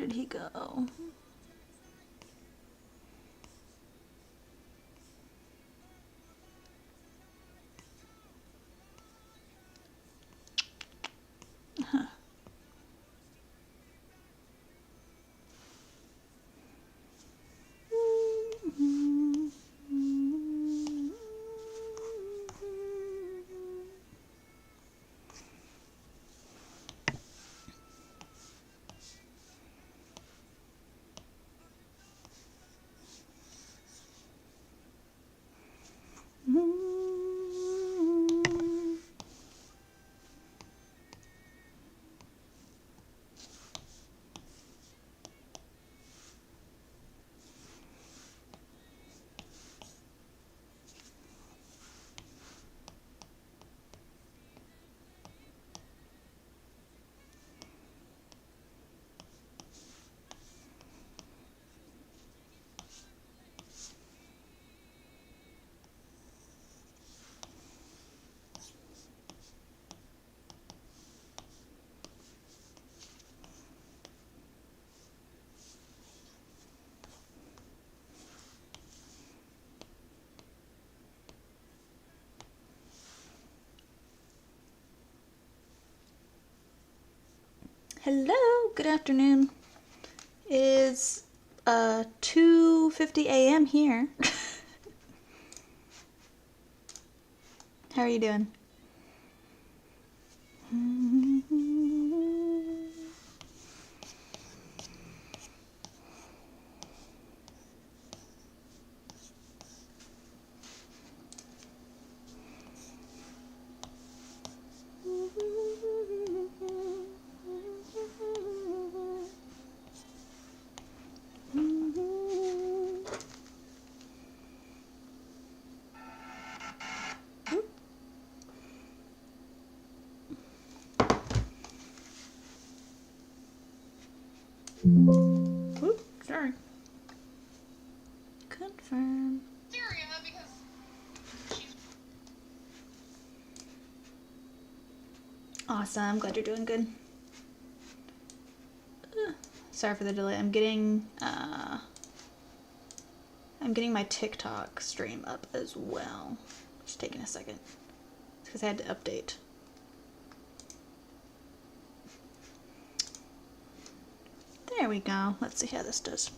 did he go? Huh. Hello, good afternoon. It is 2:50 a.m. here. How are you doing? Oop, sorry. Confirm. Awesome, I'm glad you're doing good. Sorry for the delay. I'm getting my TikTok stream up as well. Just taking a second. It's because I had to update. There we go. Let's see how this does.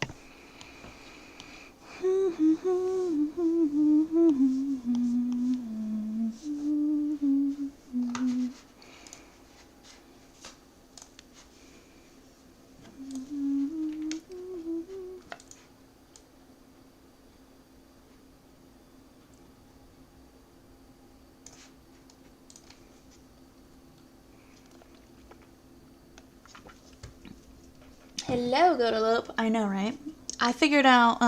Hello, Godalope. I know, right? I figured out,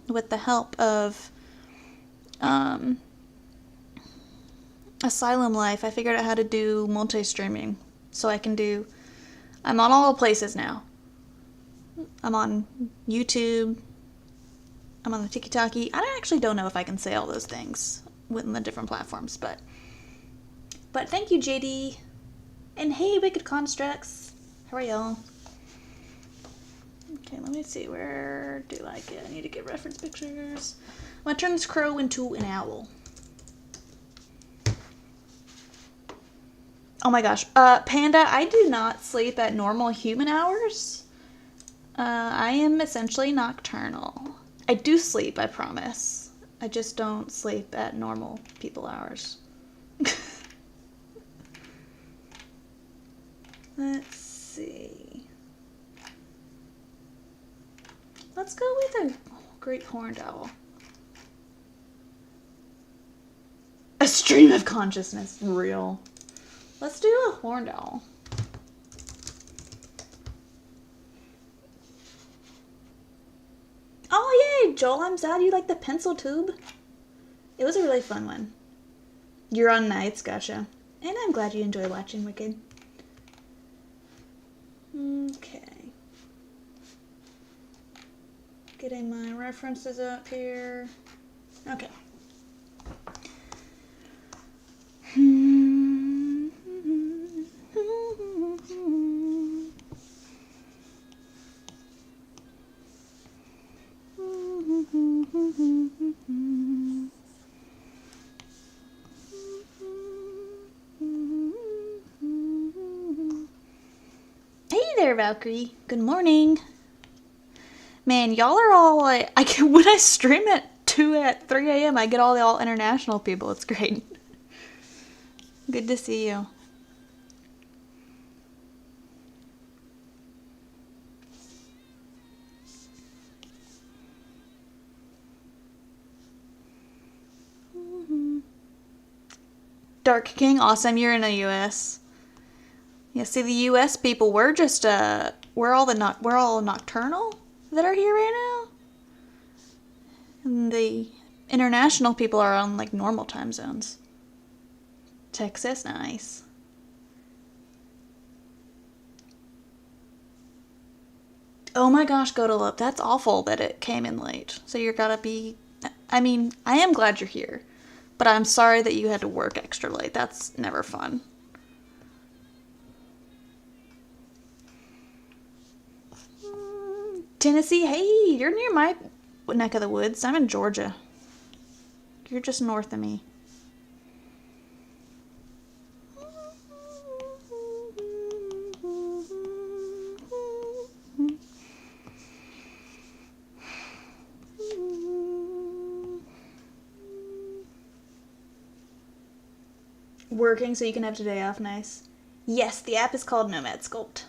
with the help of Asylum Life, I figured out how to do multi-streaming. So I can do... I'm on all the places now. I'm on YouTube. I'm on the TikTok. I actually don't know if I can say all those things within the different platforms, but thank you, JD. And hey, Wicked Constructs. How are y'all? Okay, let me see. Where do I get? I need to get reference pictures. I'm gonna turn this crow into an owl. Oh my gosh. Panda, I do not sleep at normal human hours. I am essentially nocturnal. I do sleep, I promise. I just don't sleep at normal people hours. Let's see. Let's go with a great horned owl. A stream of consciousness. Real. Let's do a horned owl. Oh yay, Joel, I'm sad you like the pencil tube. It was a really fun one. You're on nights, gotcha. And I'm glad you enjoy watching Wicked. Okay. Getting my references up here. Okay. Valkyrie. Good morning. Man, y'all are all like, when I stream at 3 a.m., I get all the all international people. It's great. Good to see you. Dark King, awesome. You're in the U.S. Yeah, see, the U.S. people, we're all nocturnal that are here right now. And the international people are on like normal time zones. Texas, nice. Oh my gosh, Godalope, that's awful that it came in late. So you're gotta be. I mean, I am glad you're here, but I'm sorry that you had to work extra late. That's never fun. Tennessee, hey, you're near my neck of the woods. I'm in Georgia. You're just north of me. Working so you can have today off, nice. Yes, the app is called Nomad Sculpt.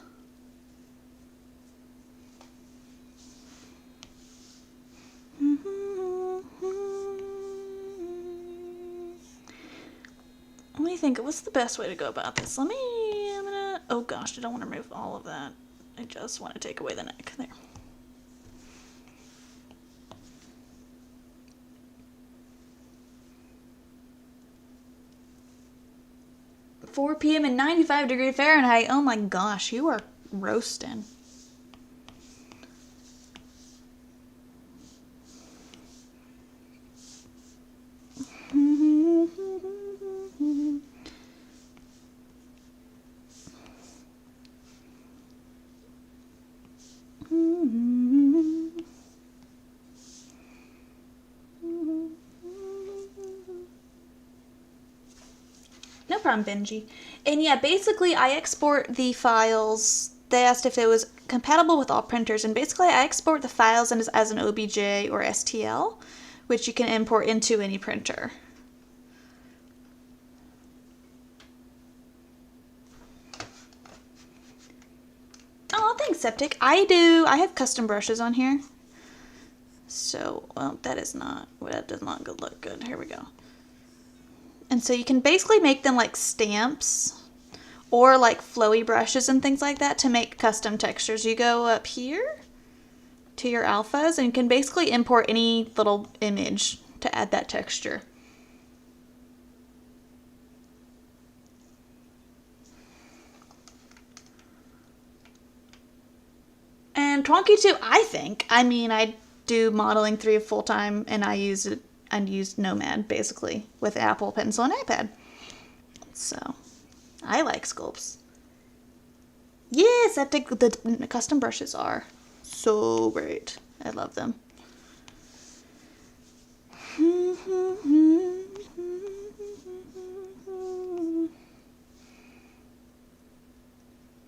Let me think, what's the best way to go about this? Oh gosh, I don't want to remove all of that. I just want to take away the neck. There. Four p.m. and 95 degrees Fahrenheit. Oh my gosh, you are roasting. No problem, Benji. And yeah, basically I export the files. They asked if it was compatible with all printers, and basically I export the files as an OBJ or STL, which you can import into any printer. Oh, thanks, Septic. I have custom brushes on here. So, well, that does not look good. Here we go. And so you can basically make them like stamps or like flowy brushes and things like that to make custom textures. You go up here to your alphas and you can basically import any little image to add that texture. And Twonky too, I do modeling 3 full time, and I used Nomad basically with Apple Pencil and iPad. So I like sculpts. Yes, the custom brushes are so great. I love them.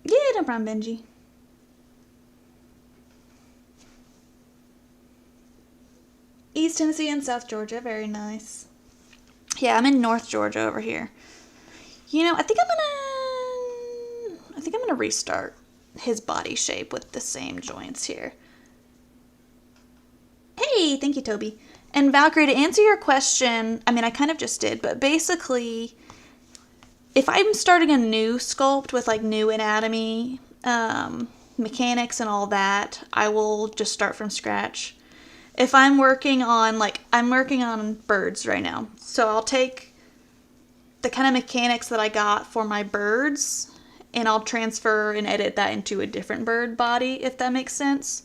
Yeah, no problem, Benji. East Tennessee and South Georgia, very nice. Yeah, I'm in North Georgia over here. You know, I think I'm gonna restart his body shape with the same joints here. Hey, thank you, Toby. And Valkyrie, to answer your question, I kind of just did, but basically, if I'm starting a new sculpt with like new anatomy, mechanics and all that, I will just start from scratch. If I'm working on birds right now, so I'll take the kind of mechanics that I got for my birds and I'll transfer and edit that into a different bird body, if that makes sense.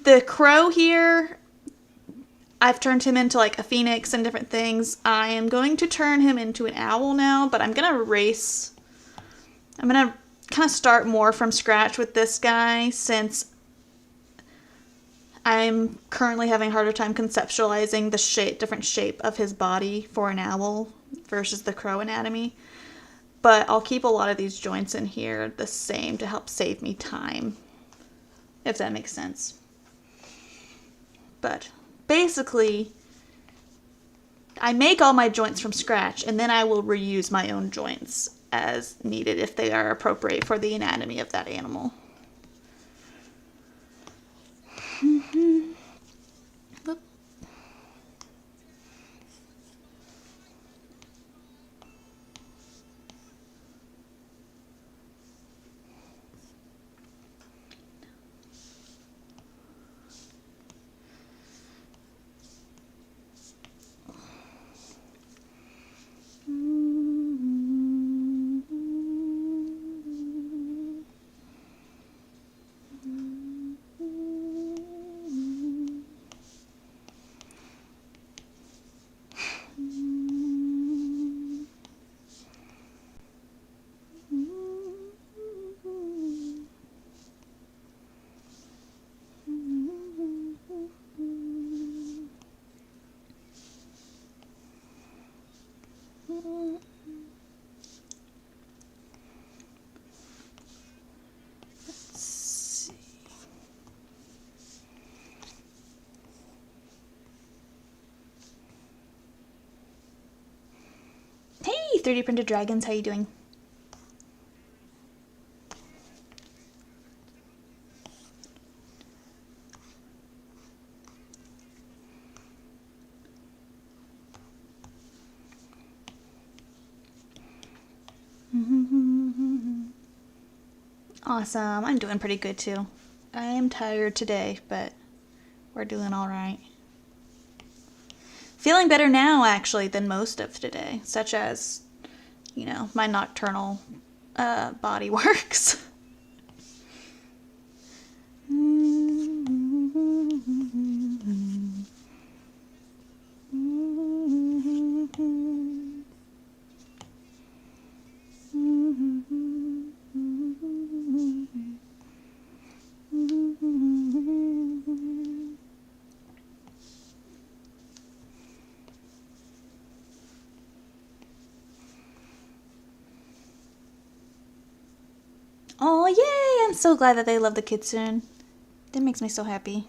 The crow here, I've turned him into like a phoenix and different things. I am going to turn him into an owl now, but I'm going to kind of start more from scratch with this guy since I'm currently having a harder time conceptualizing the different shape of his body for an owl versus the crow anatomy. But I'll keep a lot of these joints in here the same to help save me time, if that makes sense. But basically, I make all my joints from scratch, and then I will reuse my own joints as needed if they are appropriate for the anatomy of that animal. Hey, 3D printed dragons, how you doing? Awesome. I'm doing pretty good too. I am tired today, but we're doing all right. Feeling better now, actually, than most of today, such as, you know, my nocturnal body works. Oh, yay! I'm so glad that they love the kitsune. That makes me so happy.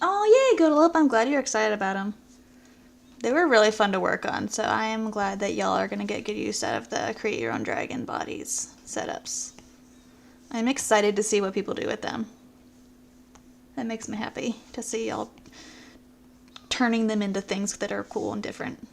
Oh, yay, Goodalope. I'm glad you're excited about them. They were really fun to work on, so I am glad that y'all are going to get good use out of the Create Your Own Dragon bodies setups. I'm excited to see what people do with them. That makes me happy to see y'all turning them into things that are cool and different.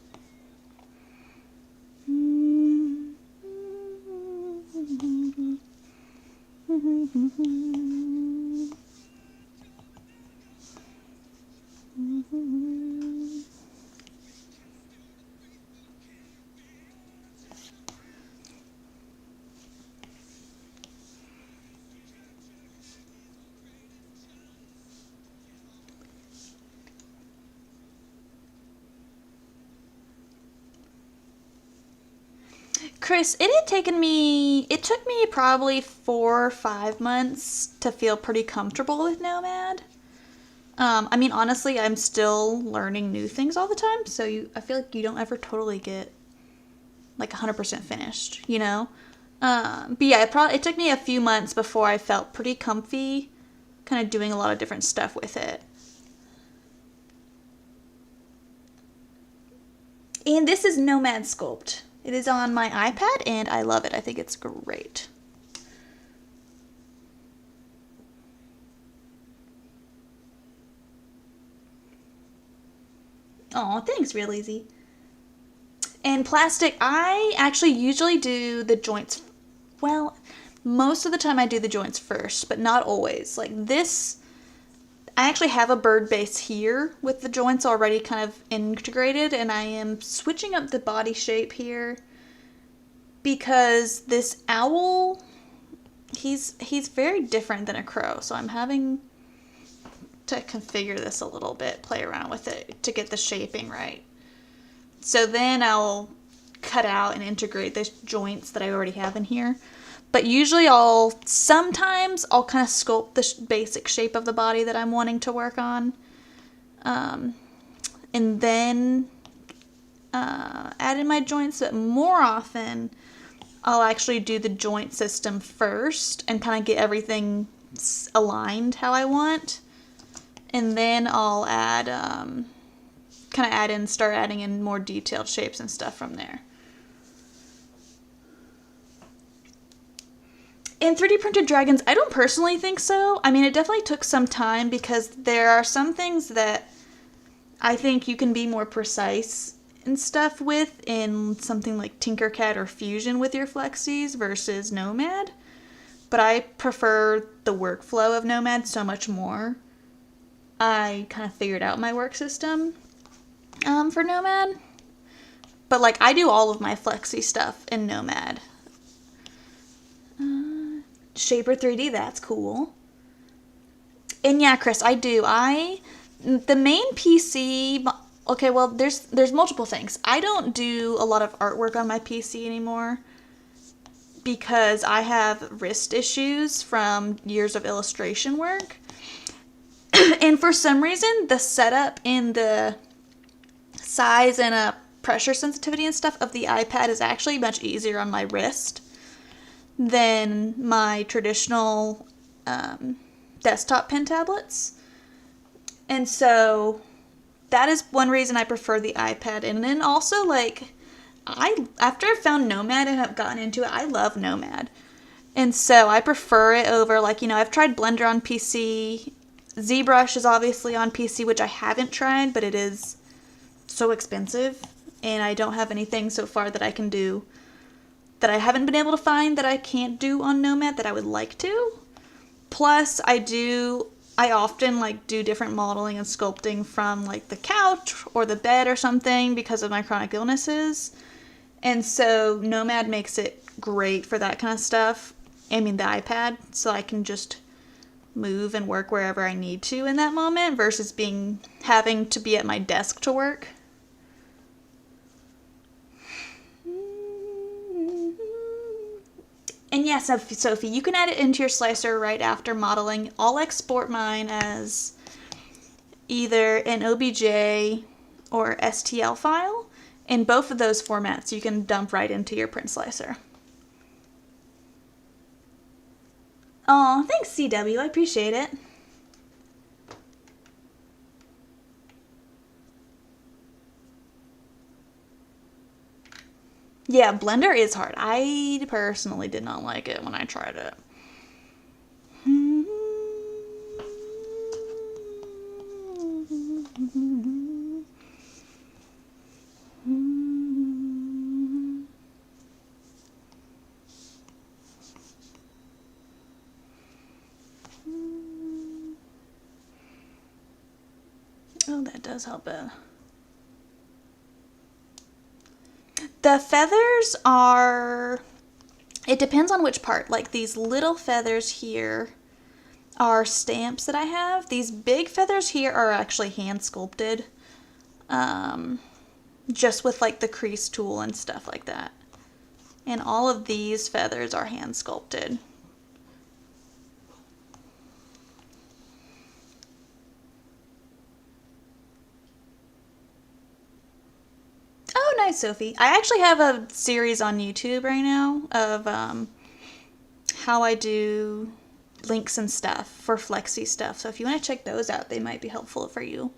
Chris, it took me probably 4 or 5 months to feel pretty comfortable with Nomad. I mean, honestly, I'm still learning new things all the time, so I feel like you don't ever totally get like 100% finished, you know? But yeah, it took me a few months before I felt pretty comfy kind of doing a lot of different stuff with it. And this is Nomad Sculpt. It is on my iPad, and I love it. I think it's great. Oh, thanks, Real Easy. And plastic, I actually usually do the joints. Well, most of the time I do the joints first, but not always. Like this, I actually have a bird base here with the joints already kind of integrated, and I am switching up the body shape here because this owl, he's very different than a crow, so I'm having to configure this a little bit, play around with it to get the shaping right. So then I'll cut out and integrate the joints that I already have in here. But usually sometimes I'll kind of sculpt the basic shape of the body that I'm wanting to work on. And then add in my joints, but more often I'll actually do the joint system first and kind of get everything aligned how I want. And then I'll start adding in more detailed shapes and stuff from there. In 3D printed dragons, I don't personally think so. I mean, it definitely took some time because there are some things that I think you can be more precise and stuff with in something like Tinkercad or Fusion with your Flexies versus Nomad. But I prefer the workflow of Nomad so much more. I kind of figured out my work system for Nomad. But like, I do all of my Flexi stuff in Nomad. Shaper 3D, that's cool. And yeah, Chris, I do. The main PC, okay, well, there's multiple things. I don't do a lot of artwork on my PC anymore because I have wrist issues from years of illustration work. And for some reason, the setup and the size and pressure sensitivity and stuff of the iPad is actually much easier on my wrist than my traditional desktop pen tablets. And so that is one reason I prefer the iPad. And then also, like, after I found Nomad and have gotten into it, I love Nomad. And so I prefer it over, like, I've tried Blender on PC. ZBrush is obviously on PC, which I haven't tried, but it is so expensive. And I don't have anything so far that I can do that I haven't been able to find that I can't do on Nomad that I would like to. Plus, I often like do different modeling and sculpting from like the couch or the bed or something because of my chronic illnesses. And so Nomad makes it great for that kind of stuff. I mean, the iPad, so I can just move and work wherever I need to in that moment versus having to be at my desk to work. And yes, Sophie, you can add it into your slicer right after modeling. I'll export mine as either an OBJ or STL file. In both of those formats, you can dump right into your print slicer. Aw, thanks, CW. I appreciate it. Yeah, Blender is hard. I personally did not like it when I tried it. Oh, that does help it. The feathers it depends on which part. Like these little feathers here are stamps that I have. These big feathers here are actually hand sculpted. Just with like the crease tool and stuff like that. And all of these feathers are hand sculpted. Oh, nice, Sophie. I actually have a series on YouTube right now of how I do links and stuff for Flexi stuff. So if you want to check those out, they might be helpful for you.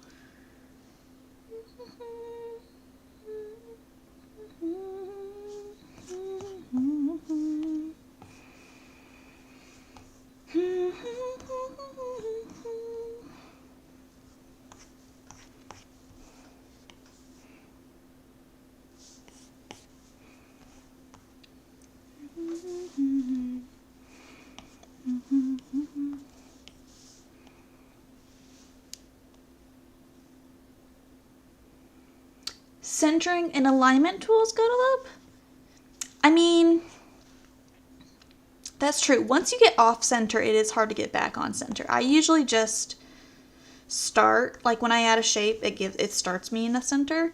centering and alignment tools, Godelope? I mean, that's true. Once you get off center, it is hard to get back on center. I usually just start, like when I add a shape, it starts me in the center.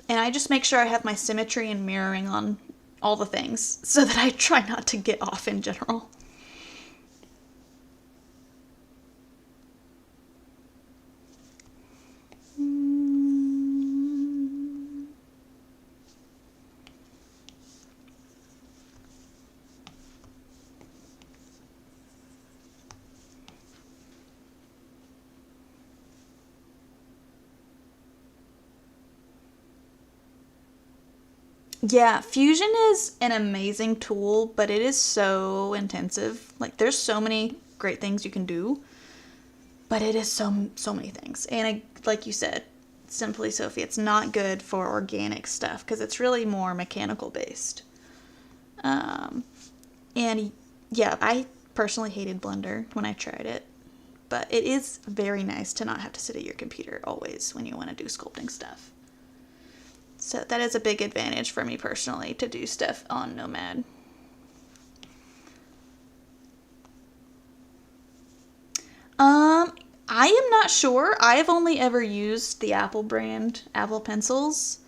And I just make sure I have my symmetry and mirroring on all the things so that I try not to get off in general. Yeah, Fusion is an amazing tool, but it is so intensive. Like, there's so many great things you can do, but it is so many things. And like you said, simply Sophie, it's not good for organic stuff because it's really more mechanical based. And yeah, I personally hated Blender when I tried it, but it is very nice to not have to sit at your computer always when you want to do sculpting stuff. So that is a big advantage for me personally to do stuff on Nomad. I am not sure. I have only ever used the Apple brand Apple pencils.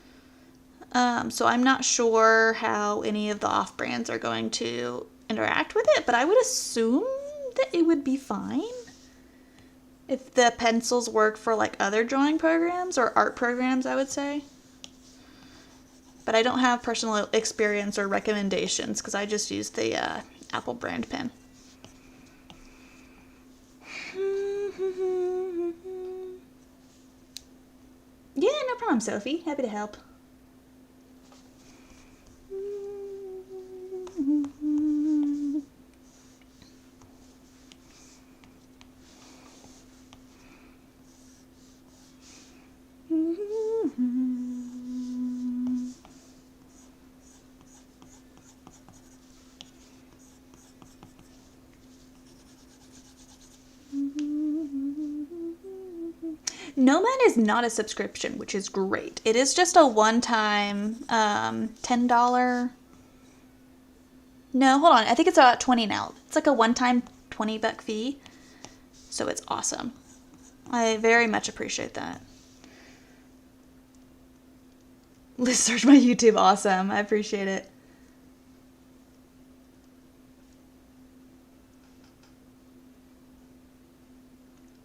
So I'm not sure how any of the off brands are going to interact with it, but I would assume that it would be fine. If the pencils work for like other drawing programs or art programs, I would say. But I don't have personal experience or recommendations because I just use the Apple brand pen. Yeah, no problem, Sophie. Happy to help. Nomad is not a subscription, which is great. It is just a one-time $10. No, hold on. I think it's about 20 now. It's like a one-time $20 fee. So it's awesome. I very much appreciate that. Let's search my YouTube. Awesome. I appreciate it.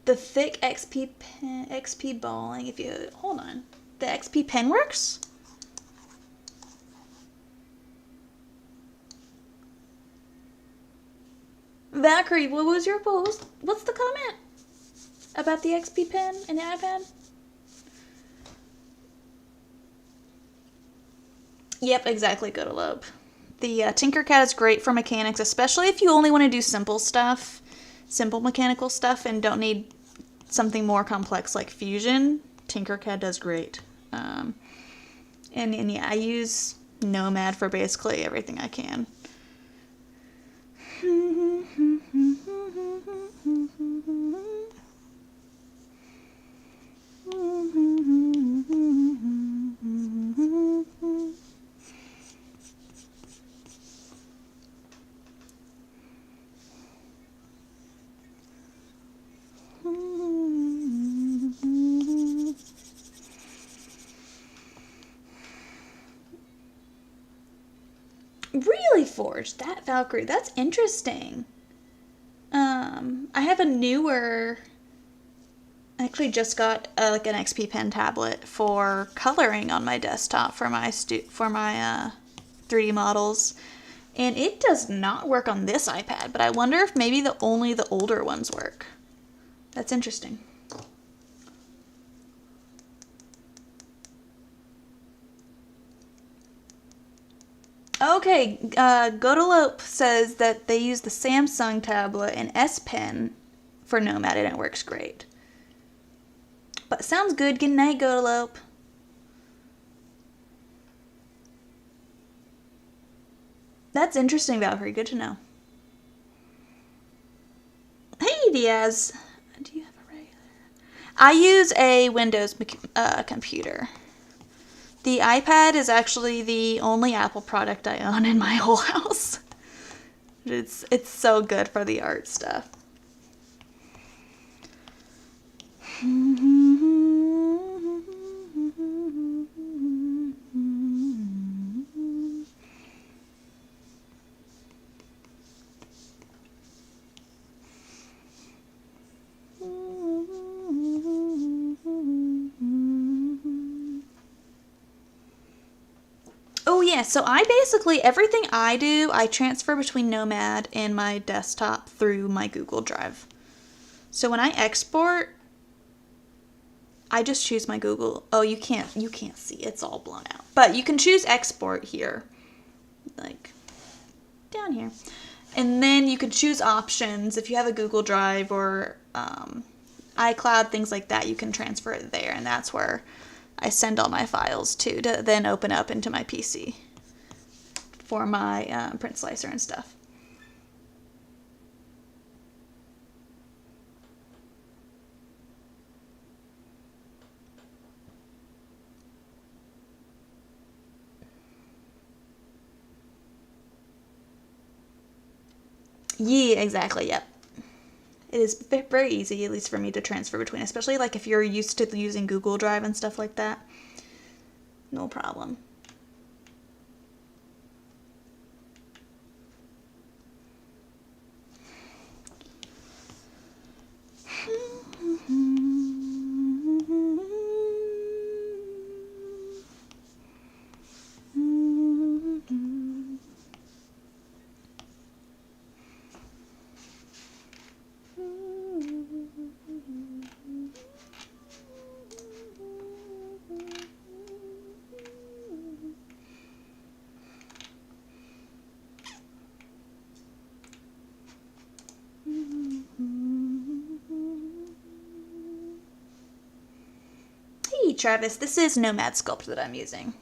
The thick XP pen, XP balling, if you, hold on. The XP pen works? Valkyrie, what was your post? What's the comment about the XP pen and the iPad? Yep, exactly, Godelope. The Tinkercad is great for mechanics, especially if you only want to do simple stuff, simple mechanical stuff, and don't need something more complex like Fusion. Tinkercad does great. And yeah, I use Nomad for basically everything I can. Really forged that Valkyrie. That's interesting. I have a newer. I actually just got like an XP Pen tablet for coloring on my desktop for my 3D models, and it does not work on this iPad. But I wonder if maybe only the older ones work. That's interesting. Okay, Godelope says that they use the Samsung tablet and S Pen for Nomad and it works great. But sounds good. Good night, Godelope. That's interesting, Valkyrie. Good to know. Hey, Diaz. Do you have a regular? I use a Windows computer. The iPad is actually the only Apple product I own in my whole house. It's so good for the art stuff. Oh yeah, so I basically, everything I do, I transfer between Nomad and my desktop through my Google Drive. So when I export, I just choose my Google. Oh, you can't see. It's all blown out. But you can choose export here. Like down here. And then you can choose options. If you have a Google Drive or iCloud, things like that, you can transfer it there, and that's where I send all my files to then open up into my PC for my print slicer and stuff. Yeah, exactly, yep. It is very easy, at least for me, to transfer between, especially like if you're used to using Google Drive and stuff like that. No problem. Hey Travis, this is Nomad Sculpt that I'm using.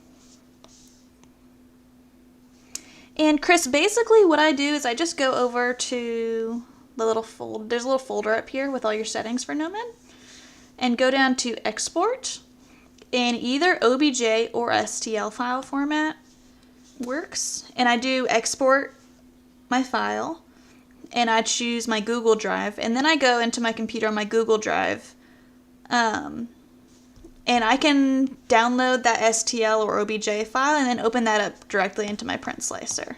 And Chris, basically what I do is I just go over to the little folder. There's a little folder up here with all your settings for Nomad. And go down to export. And either OBJ or STL file format works. And I do export my file. And I choose my Google Drive. And then I go into my computer on my Google Drive. And I can download that STL or OBJ file and then open that up directly into my print slicer.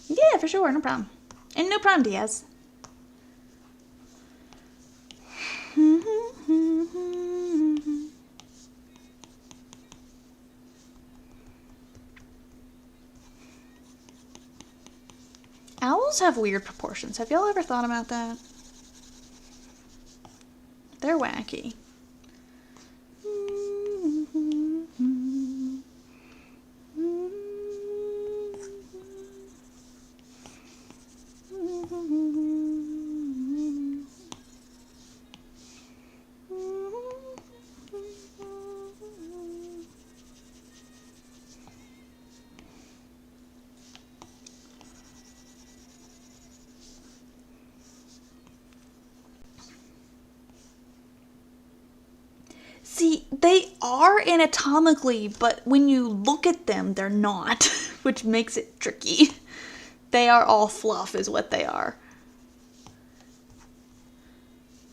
Yeah, for sure, no problem. And no problem, Diaz. Owls have weird proportions. Have y'all ever thought about that? They're wacky. See, they are anatomically, but when you look at them, they're not, which makes it tricky. They are all fluff is what they are.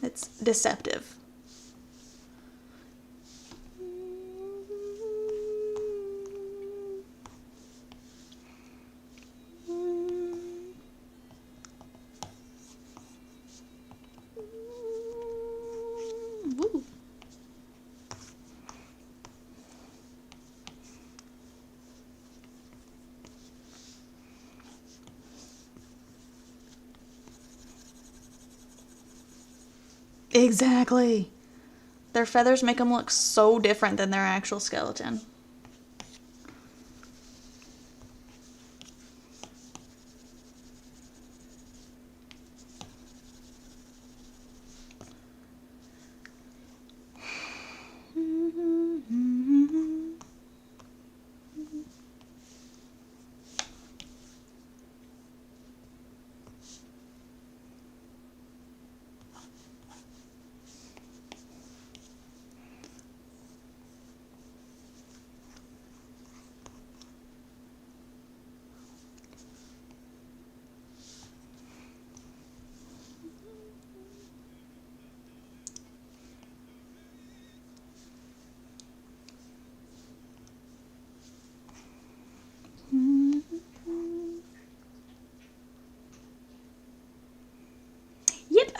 It's deceptive. Woo. Exactly. Their feathers make them look so different than their actual skeleton.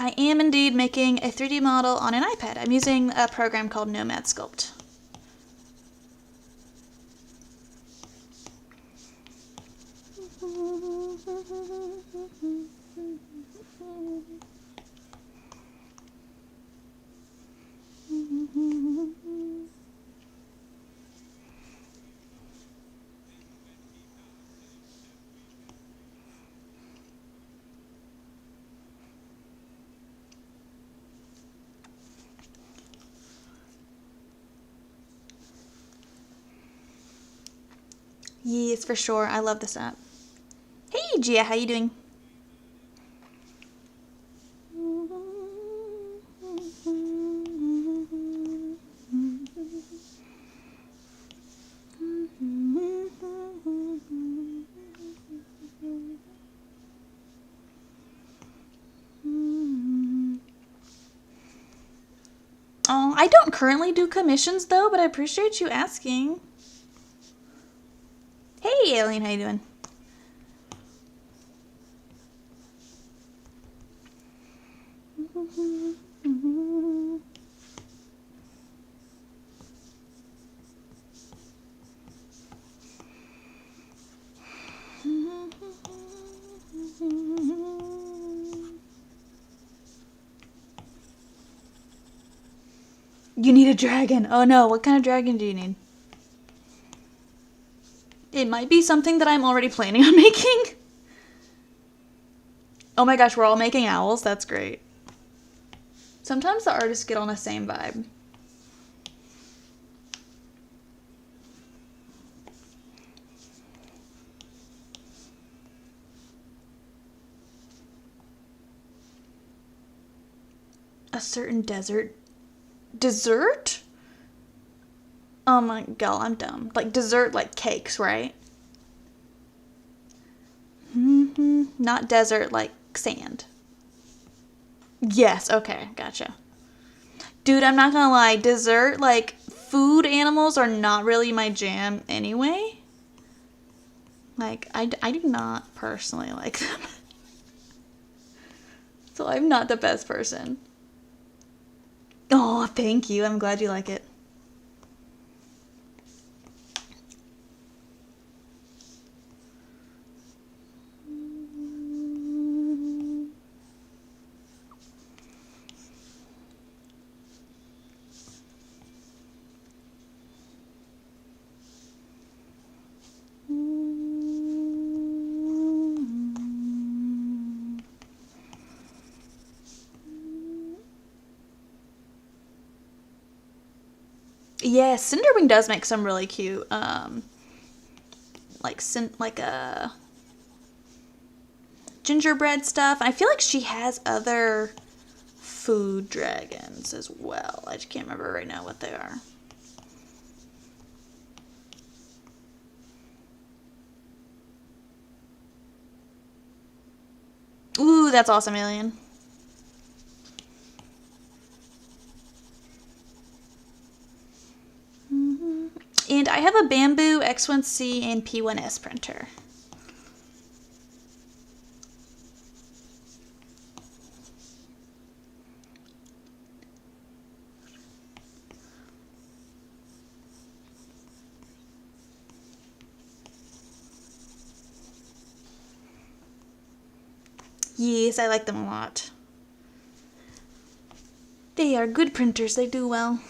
I am indeed making a 3D model on an iPad. I'm using a program called Nomad Sculpt. Yes, for sure. I love this app. Hey, Gia, how you doing? Oh, I don't currently do commissions though, but I appreciate you asking. Hey, Alien, how you doing? You need a dragon. Oh no, what kind of dragon do you need? It might be something that I'm already planning on making. Oh my gosh, we're all making owls. That's great. Sometimes the artists get on the same vibe. A certain desert. Dessert? Oh my god, I'm dumb. Like dessert, like cakes, right? Not desert, like sand. Yes, okay, gotcha. Dude, I'm not gonna lie, dessert, like food animals are not really my jam anyway. Like, I do not personally like them. So I'm not the best person. Oh, thank you. I'm glad you like it. Yeah, Cinderwing does make some really cute, like a gingerbread stuff. I feel like she has other food dragons as well. I just can't remember right now what they are. Ooh, that's awesome, Alien. And I have a Bamboo X1C and P1S printer. Yes, I like them a lot. They are good printers, they do well.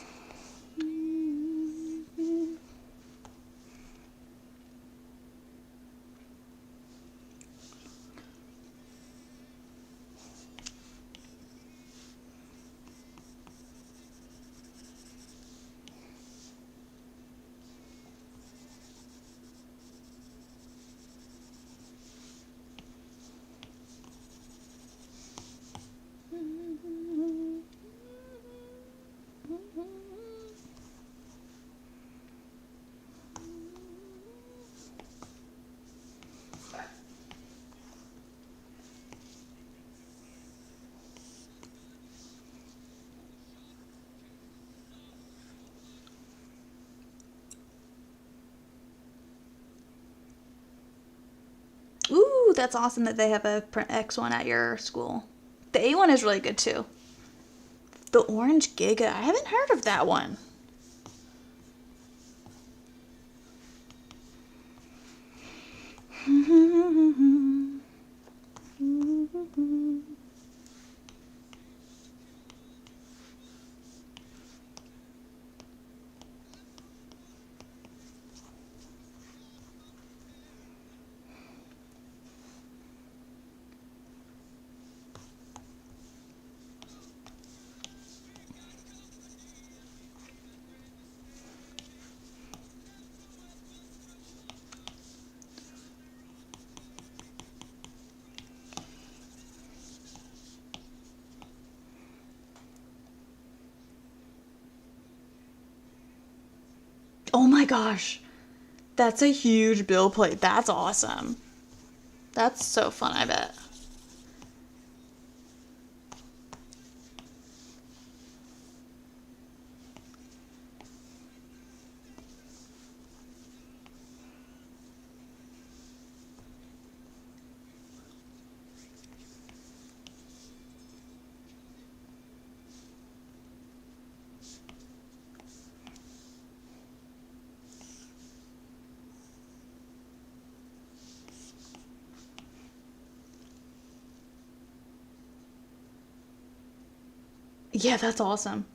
Ooh, that's awesome that they have a X1 at your school. The A one is really good too. The Orange Giga. I haven't heard of that one. Oh my gosh. That's a huge bill plate. That's awesome. That's so fun, I bet. Yeah, that's awesome.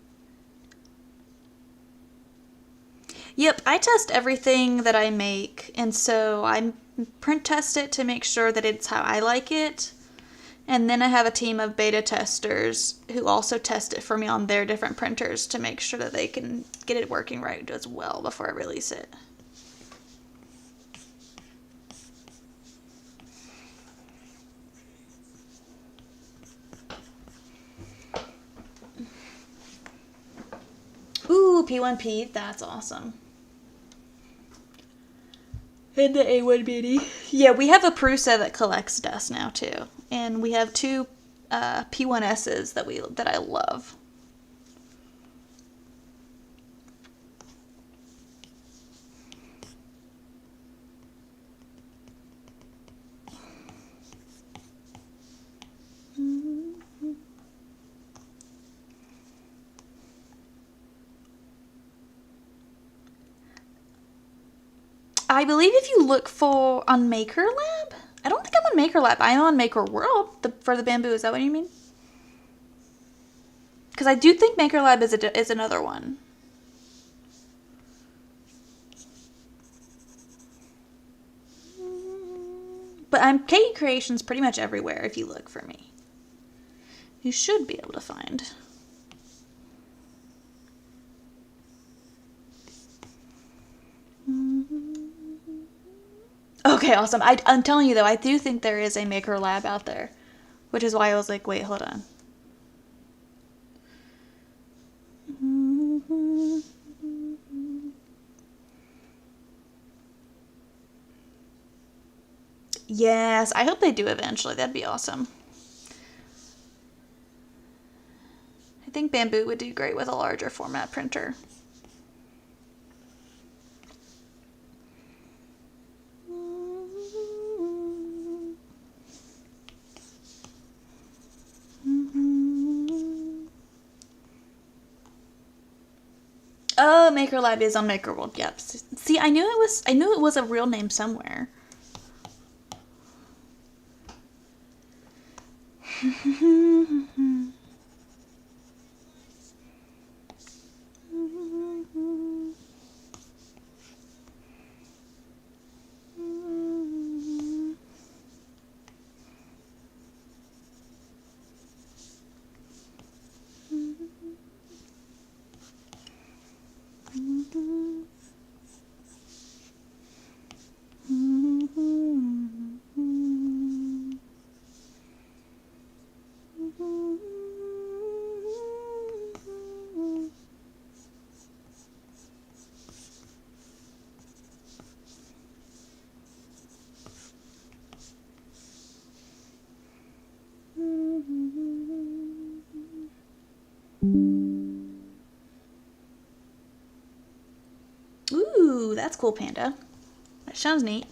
Yep, I test everything that I make, and so I print test it to make sure that it's how I like it. And then I have a team of beta testers who also test it for me on their different printers to make sure that they can get it working right as well before I release it. Ooh, P1P, that's awesome. And the A1 Beauty. Yeah, we have a Prusa that collects dust now too, and we have two P1Ss that I love. I believe if you look for on Maker Lab, I don't think I'm on Maker Lab. I'm on Maker World for the bamboo. Is that what you mean? Because I do think Maker Lab is another one. But I'm Katie Creations pretty much everywhere if you look for me. You should be able to find. Okay, awesome. I'm telling you though, I do think there is a Maker Lab out there, which is why I was like, wait, hold on. Yes, I hope they do eventually. That'd be awesome. I think bamboo would do great with a larger format printer. Oh, Maker Lab is on Maker World. Yep. See, I knew it was a real name somewhere. Ooh, that's cool, Panda. That sounds neat.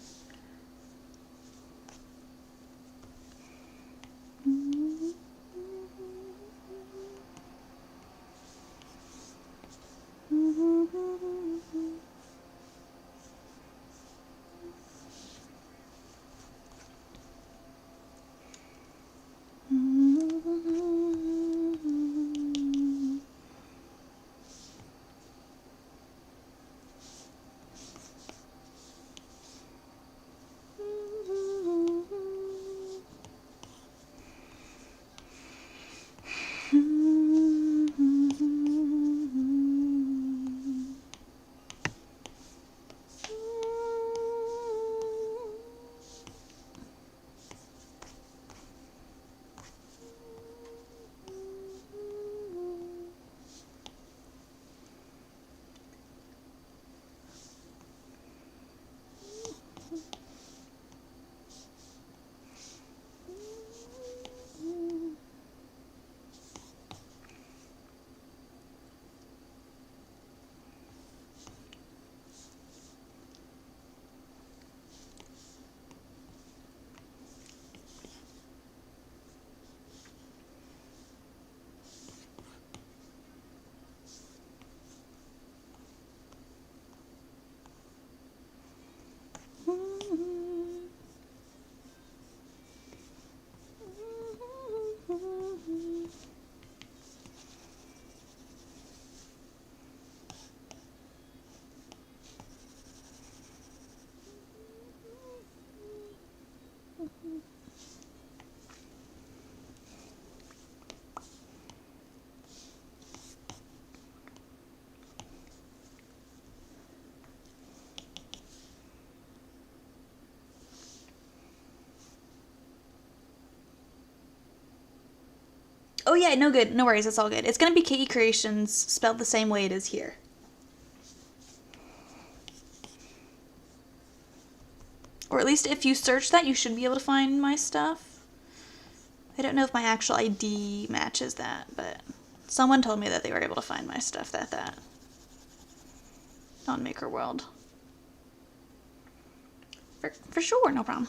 yeah, no good. No worries, it's all good. It's going to be KE Creations spelled the same way it is here. Or at least if you search that, you should be able to find my stuff. I don't know if my actual ID matches that, but someone told me that they were able to find my stuff on Maker World. For sure, no problem.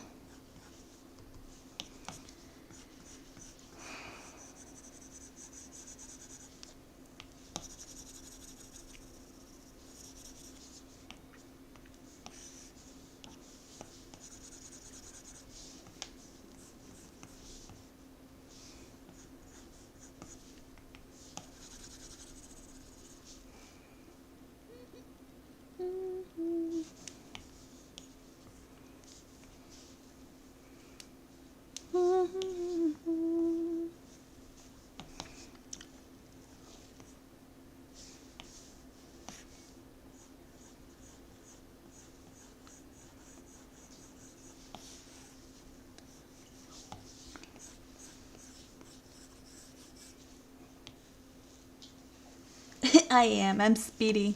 I am. I'm speedy.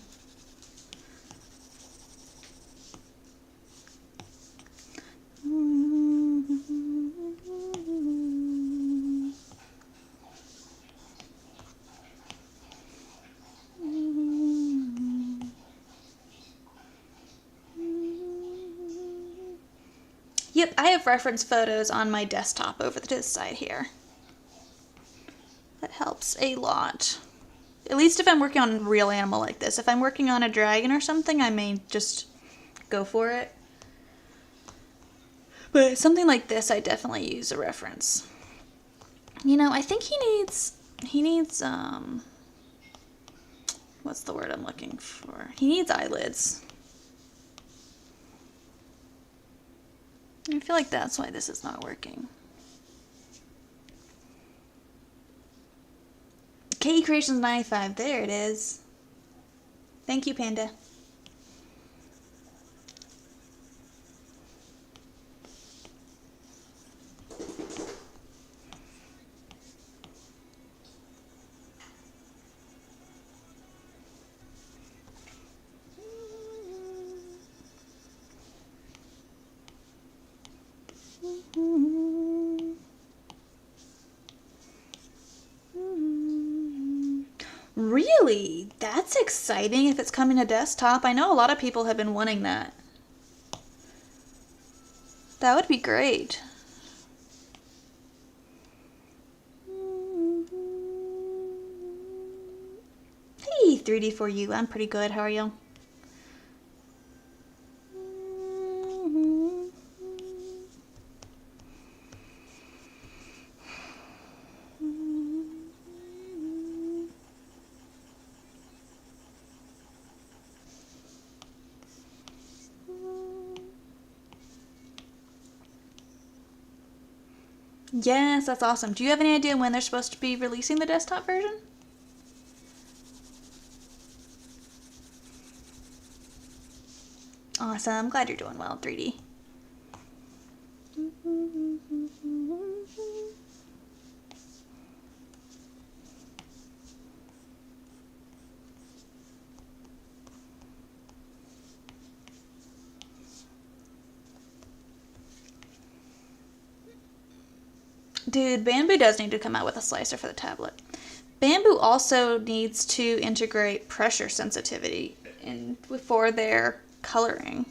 Yep, I have reference photos on my desktop over to this side here. That helps a lot. At least if I'm working on a real animal like this. If I'm working on a dragon or something, I may just go for it. But something like this, I definitely use a reference. You know, I think he needs, what's the word I'm looking for? He needs eyelids. I feel like that's why this is not working. KE Creations 95, there it is. Thank you, Panda. Really? That's exciting if it's coming to desktop. I know a lot of people have been wanting that. That would be great. Hey, 3D4U. I'm pretty good. How are you? Yes, that's awesome. Do you have any idea when they're supposed to be releasing the desktop version? Awesome. I'm glad you're doing well, 3D. Dude, Bamboo does need to come out with a slicer for the tablet. Bamboo also needs to integrate pressure sensitivity for their coloring.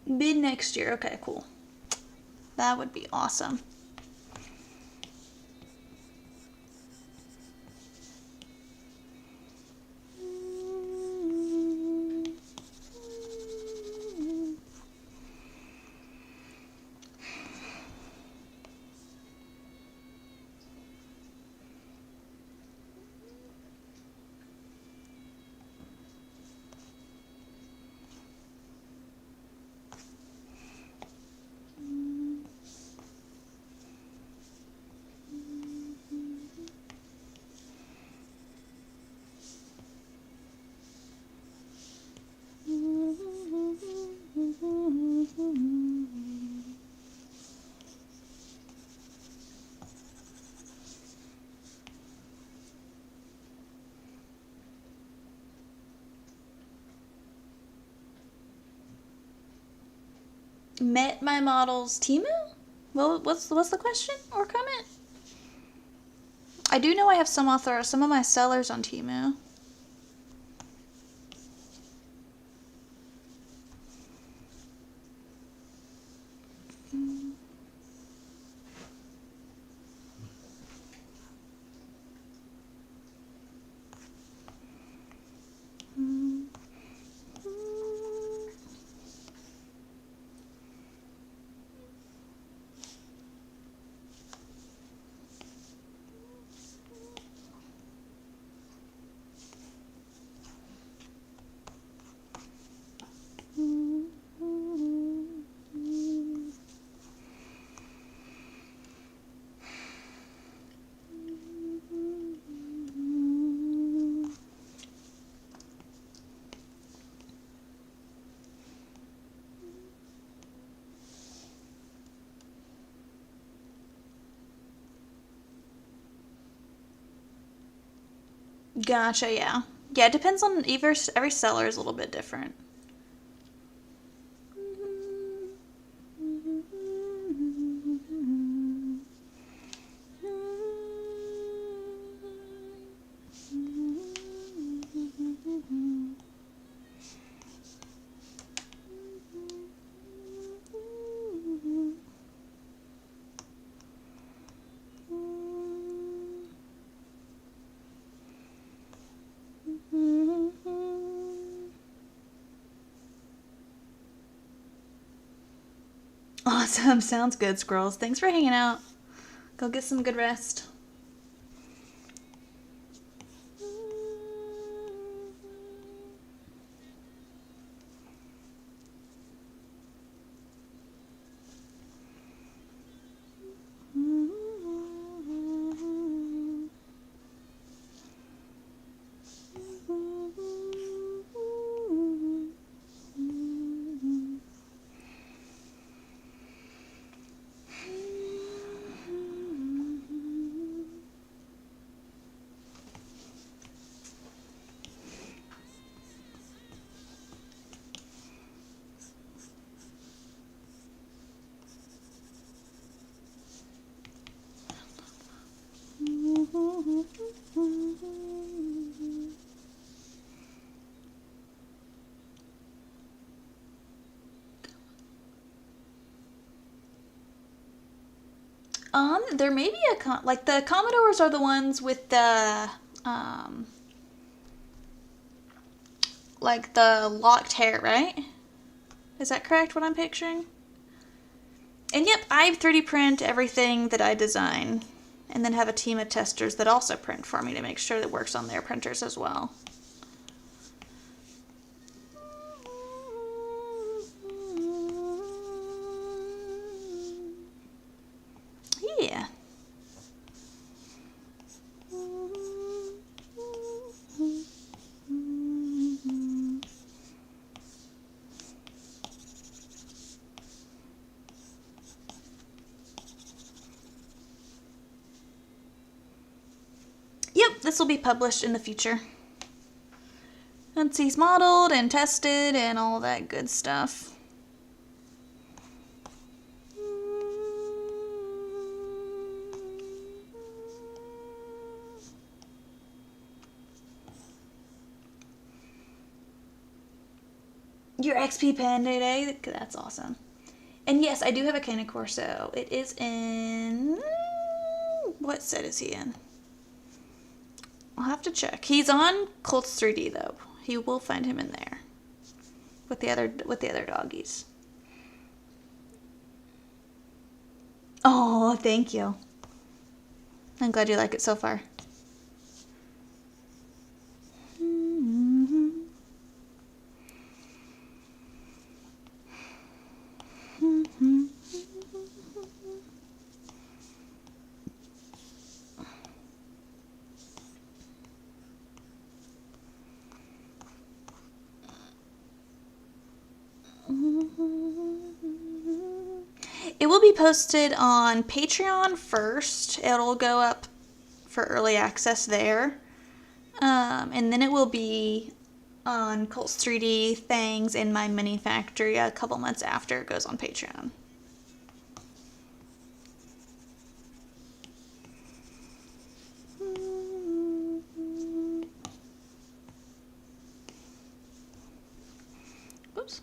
Mid next year. Okay, cool. That would be awesome. Met my models Temu? Well, what's the question or comment? I do know I have some of my sellers on Temu. Gotcha, yeah. Yeah, it depends on every seller is a little bit different. Awesome. Sounds good, squirrels. Thanks for hanging out. Go get some good rest. There may be like the Commodores are the ones with the like the locked hair, right? Is that correct? What I'm picturing? And yep, I 3D print everything that I design, and then have a team of testers that also print for me to make sure that it works on their printers as well. Yeah. Yep, this will be published in the future. Once he's modeled and tested and all that good stuff. Your XP Panda Day? That's awesome. And yes, I do have a Cane Corso. It is in... What set is he in? I'll have to check. He's on Colts 3D though. You will find him in there with the other doggies. Oh, thank you. I'm glad you like it so far. It will be posted on Patreon first. It'll go up for early access there. And then it will be on Colt's 3D things in my mini factory a couple months after it goes on Patreon. Oops.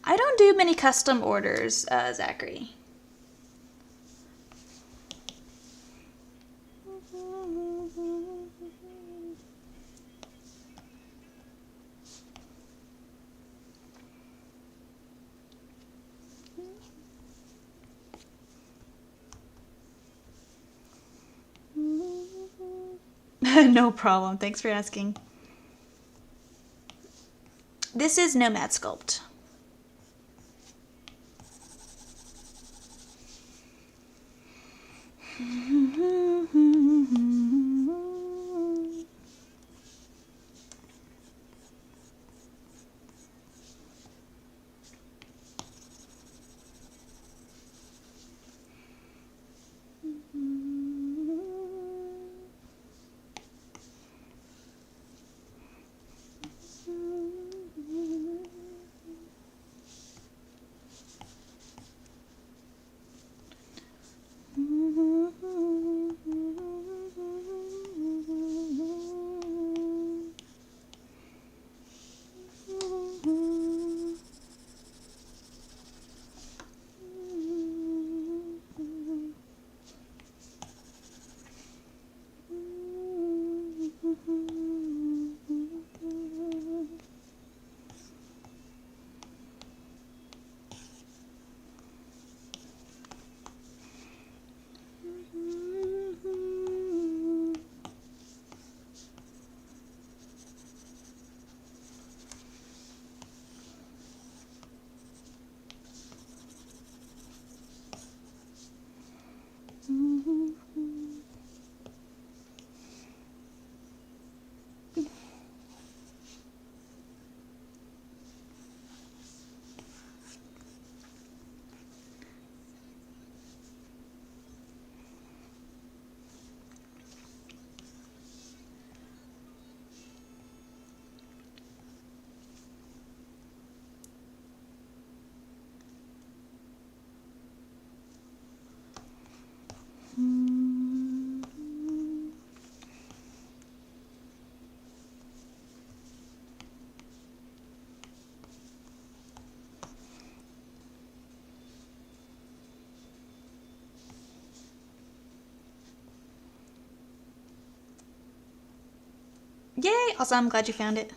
I don't do many custom orders, Zachary. No problem. Thanks for asking. This is Nomad Sculpt. Yay! Awesome. I'm glad you found it.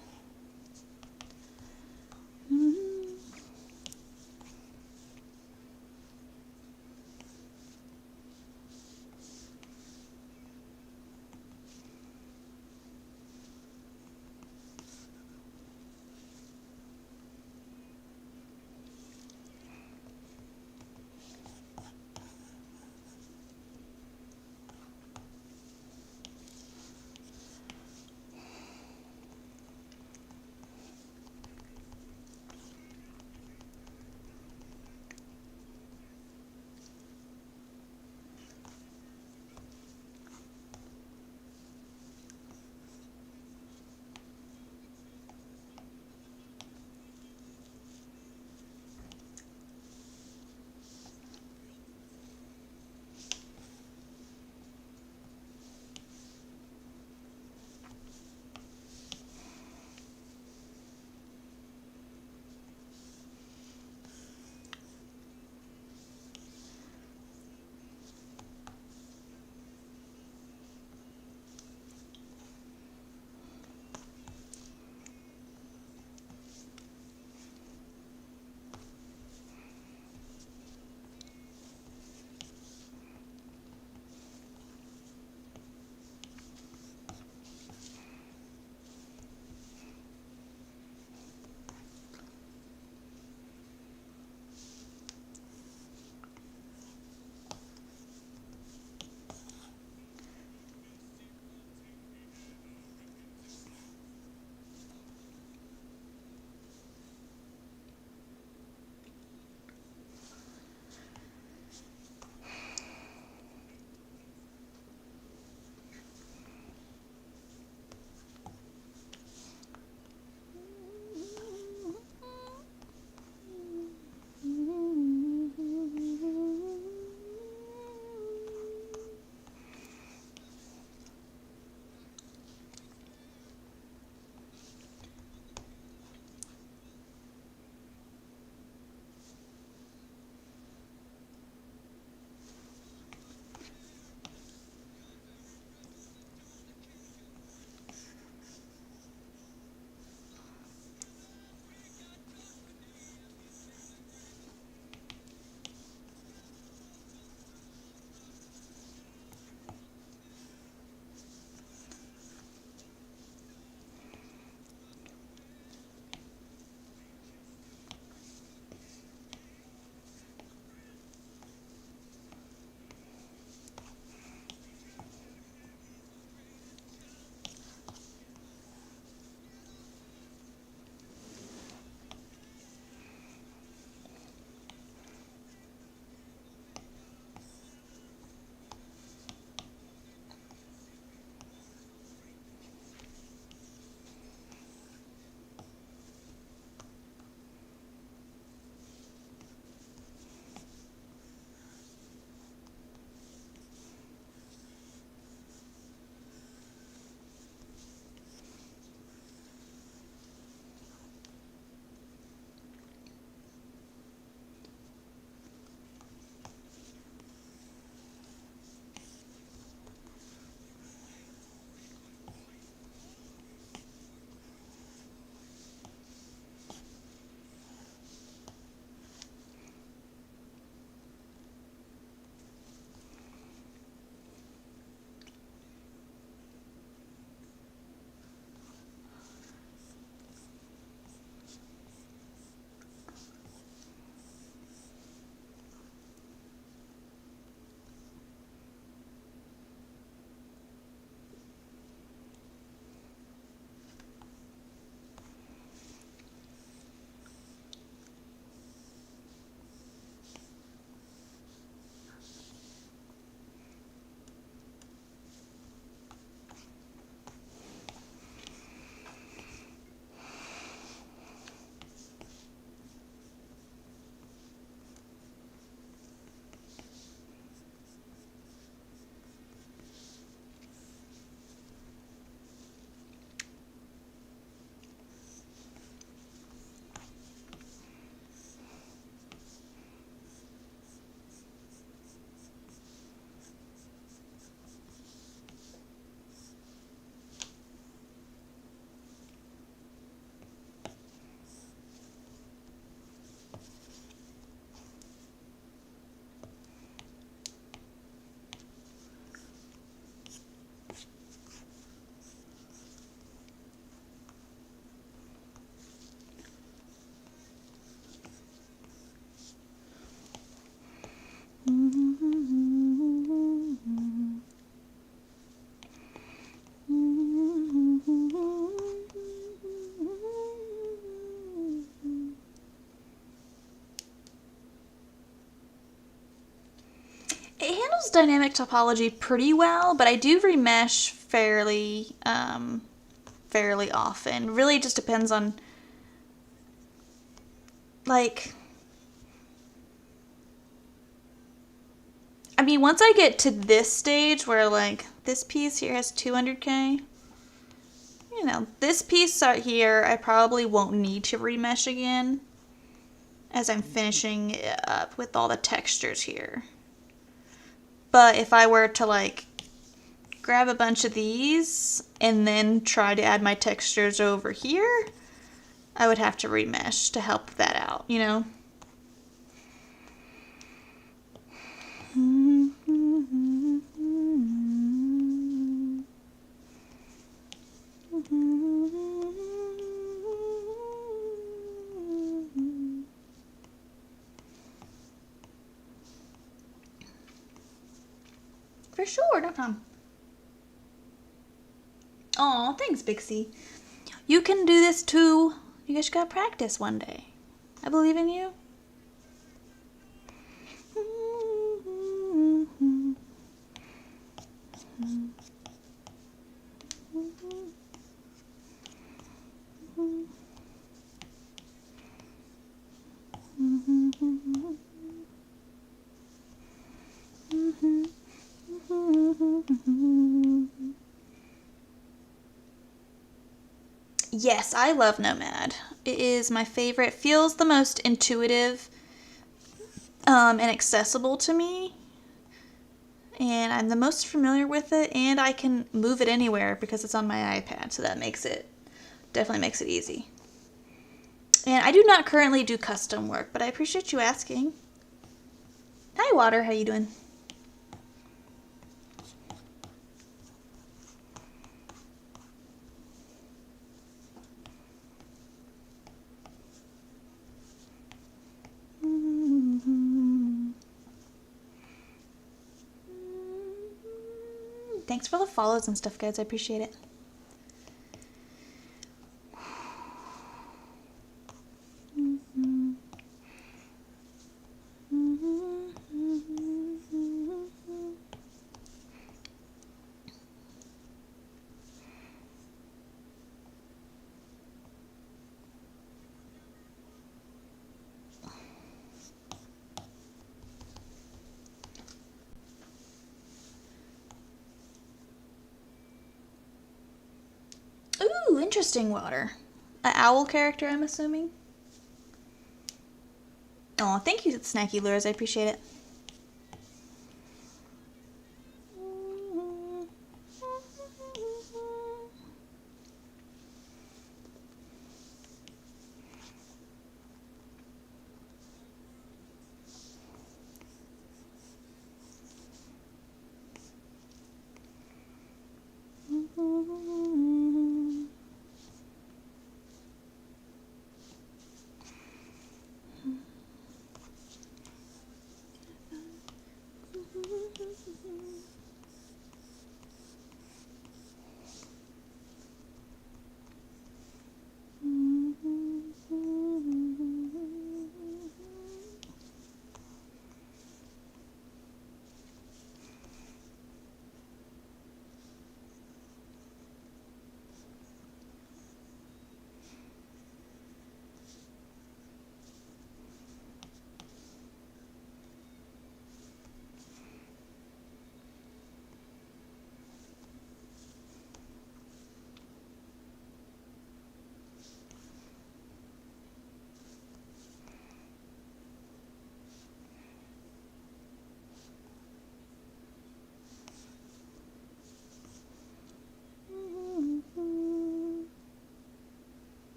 handles dynamic topology pretty well, but I do remesh fairly often. Really just depends on, like, I mean, once I get to this stage where, like, this piece here has 200K, you know, this piece out here, I probably won't need to remesh again as I'm finishing it up with all the textures here. But if I were to, like, grab a bunch of these and then try to add my textures over here, I would have to remesh to help that out, you know? For sure, no problem. Aw, thanks, Bixie. You can do this too. You guys gotta practice one day. I believe in you. Yes, I love Nomad. It is my favorite. It feels the most intuitive and accessible to me. And I'm the most familiar with it, and I can move it anywhere because it's on my iPad, so that definitely makes it easy. And I do not currently do custom work, but I appreciate you asking. Hi, Water. How you doing? Thanks for the follows and stuff, guys. I appreciate it. Ooh, interesting, Water. An owl character, I'm assuming. Oh, thank you, Snacky Lures. I appreciate it.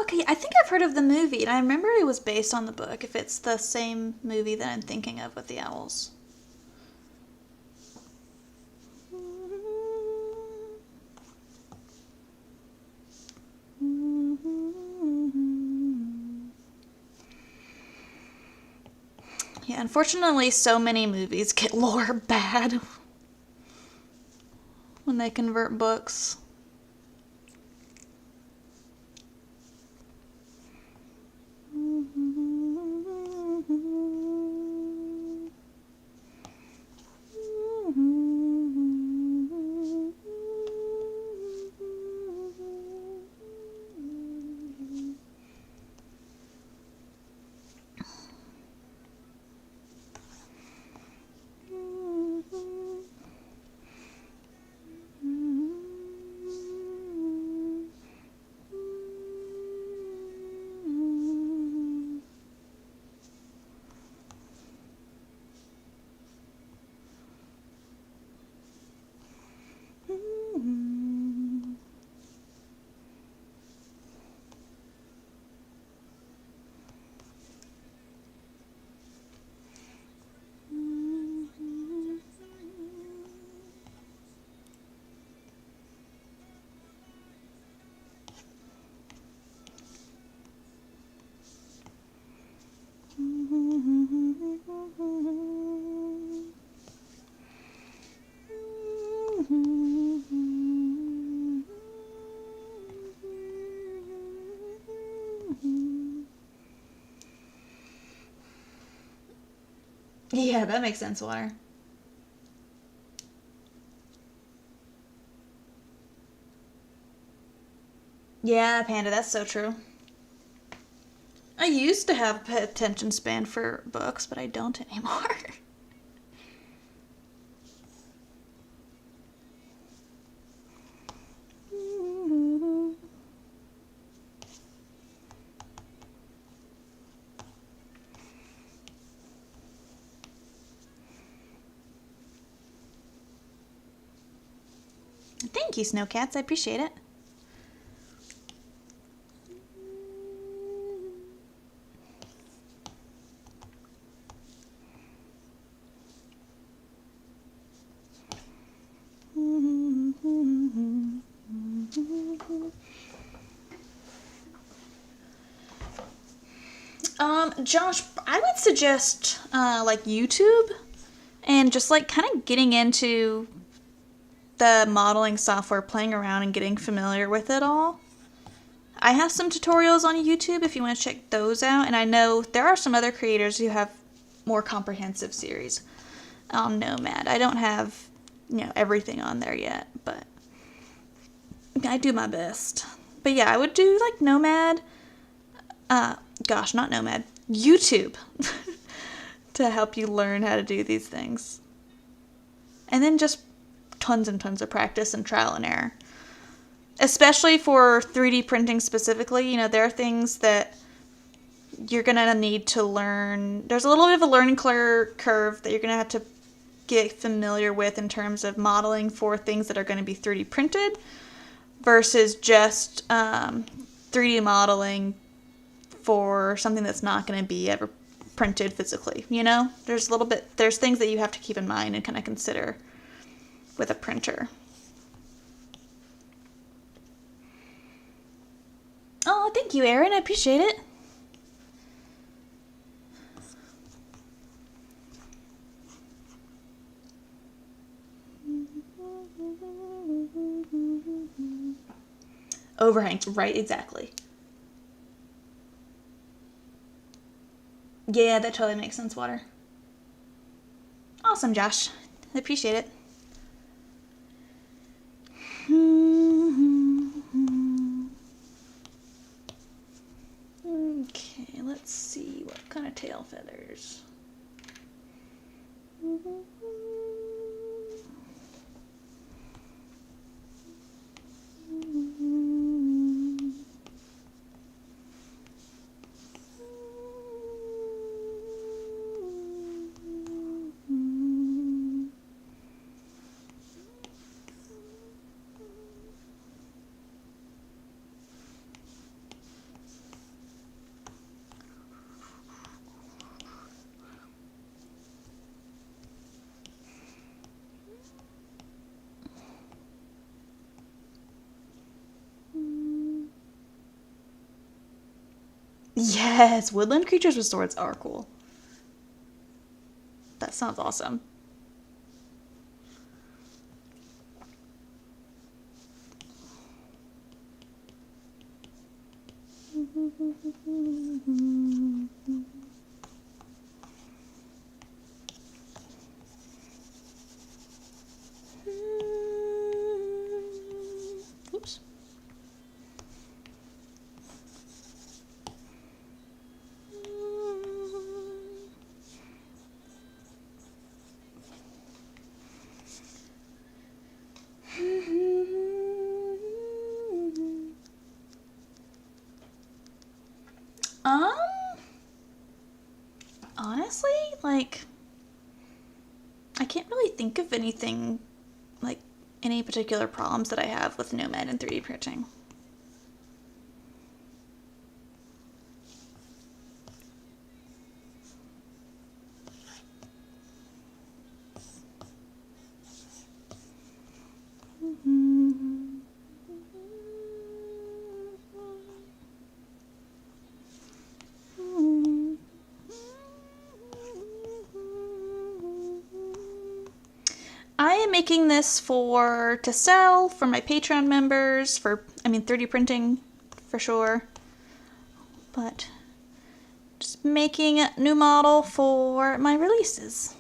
Okay, I think I've heard of the movie, and I remember it was based on the book, if it's the same movie that I'm thinking of with the owls. Yeah, unfortunately, so many movies get lore bad when they convert books. Yeah, that makes sense, Water. Yeah, Panda, that's so true. I used to have a attention span for books, but I don't anymore. Thank you, Snowcats. I appreciate it. Josh, I would suggest like YouTube and just like kind of getting into the modeling software, playing around and getting familiar with it all. I have some tutorials on YouTube if you want to check those out, and I know there are some other creators who have more comprehensive series on Nomad. I don't have, everything on there yet, but I do my best. But yeah, I would do like Nomad, not Nomad, YouTube to help you learn how to do these things. And then just tons and tons of practice and trial and error. Especially for 3D printing specifically, there are things that you're going to need to learn. There's a little bit of a learning curve that you're going to have to get familiar with in terms of modeling for things that are going to be 3D printed versus just 3D modeling for something that's not going to be ever printed physically. There's things that you have to keep in mind and kind of consider with a printer. Oh, thank you, Erin. I appreciate it. Overhangs, right, exactly. Yeah, that totally makes sense, Water. Awesome, Josh. I appreciate it. Okay, let's see what kind of tail feathers. Yes, woodland creatures with swords are cool. That sounds awesome. Oops. Honestly, like, I can't really think of anything, like, any particular problems that I have with Nomad and 3D printing. I am making this to sell for my Patreon members, 3D printing for sure. But just making a new model for my releases.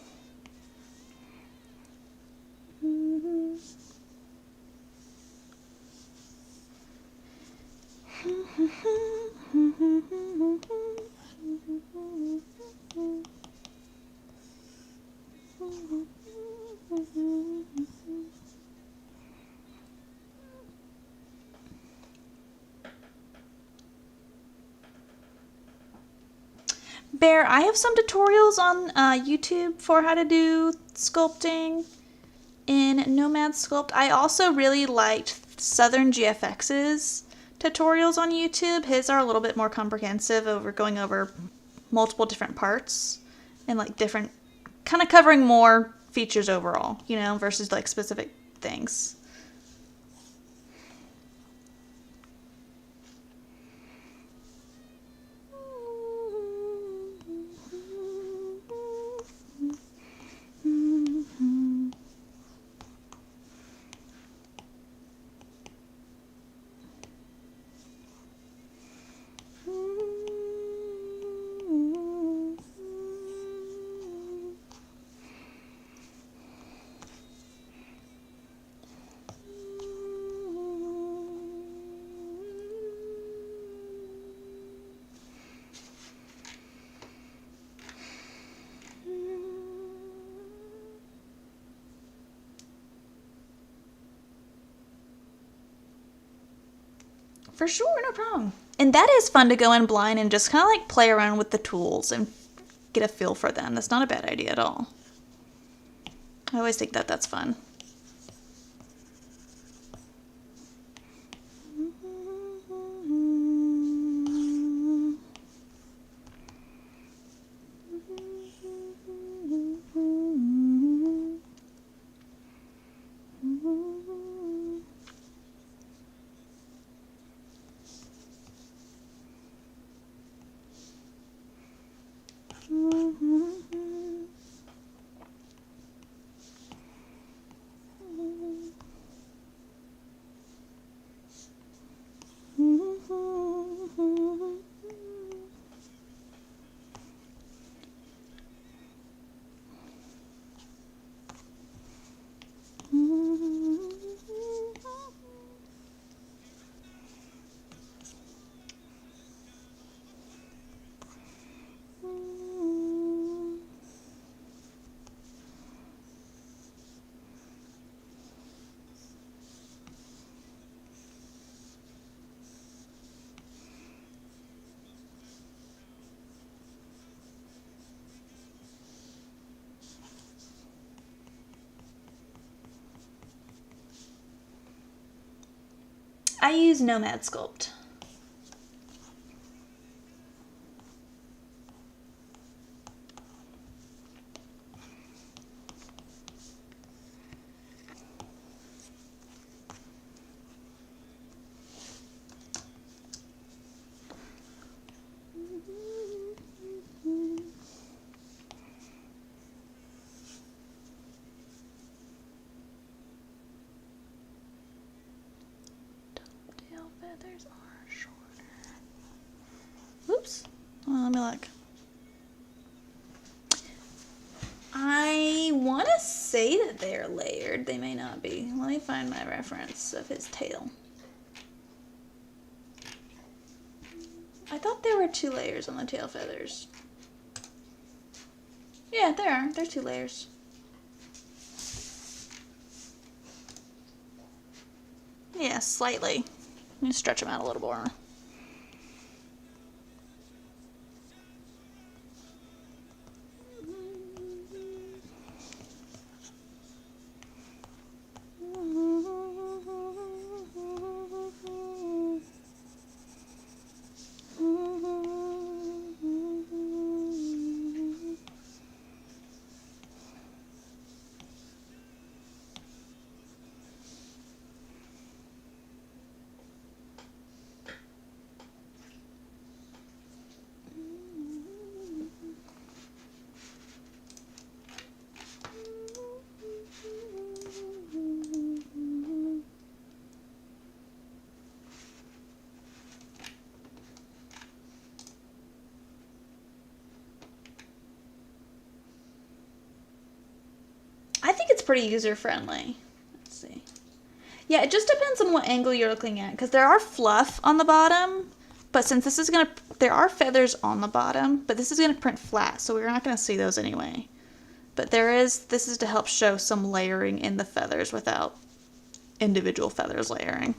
Bear, I have some tutorials on YouTube for how to do sculpting in Nomad Sculpt. I also really liked Southern GFX's tutorials on YouTube. His are a little bit more comprehensive, going over multiple different parts and like different, kind of covering more features overall, you know, versus like specific things. For sure, no problem. And that is fun to go in blind and just kind of like play around with the tools and get a feel for them. That's not a bad idea at all. I always think that that's fun. I use Nomad Sculpt. Feathers are shorter. Oops. Well, let me look. I want to say that they're layered. They may not be. Let me find my reference of his tail. I thought there were 2 layers on the tail feathers. Yeah, there are. There's 2 layers. Yeah, slightly. Let me stretch them out a little more. pretty user-friendly. Let's see. Yeah, it just depends on what angle you're looking at, because there are fluff on the bottom, but since this is there are feathers on the bottom, but this is gonna print flat, so we're not gonna see those anyway. But this is to help show some layering in the feathers without individual feathers layering.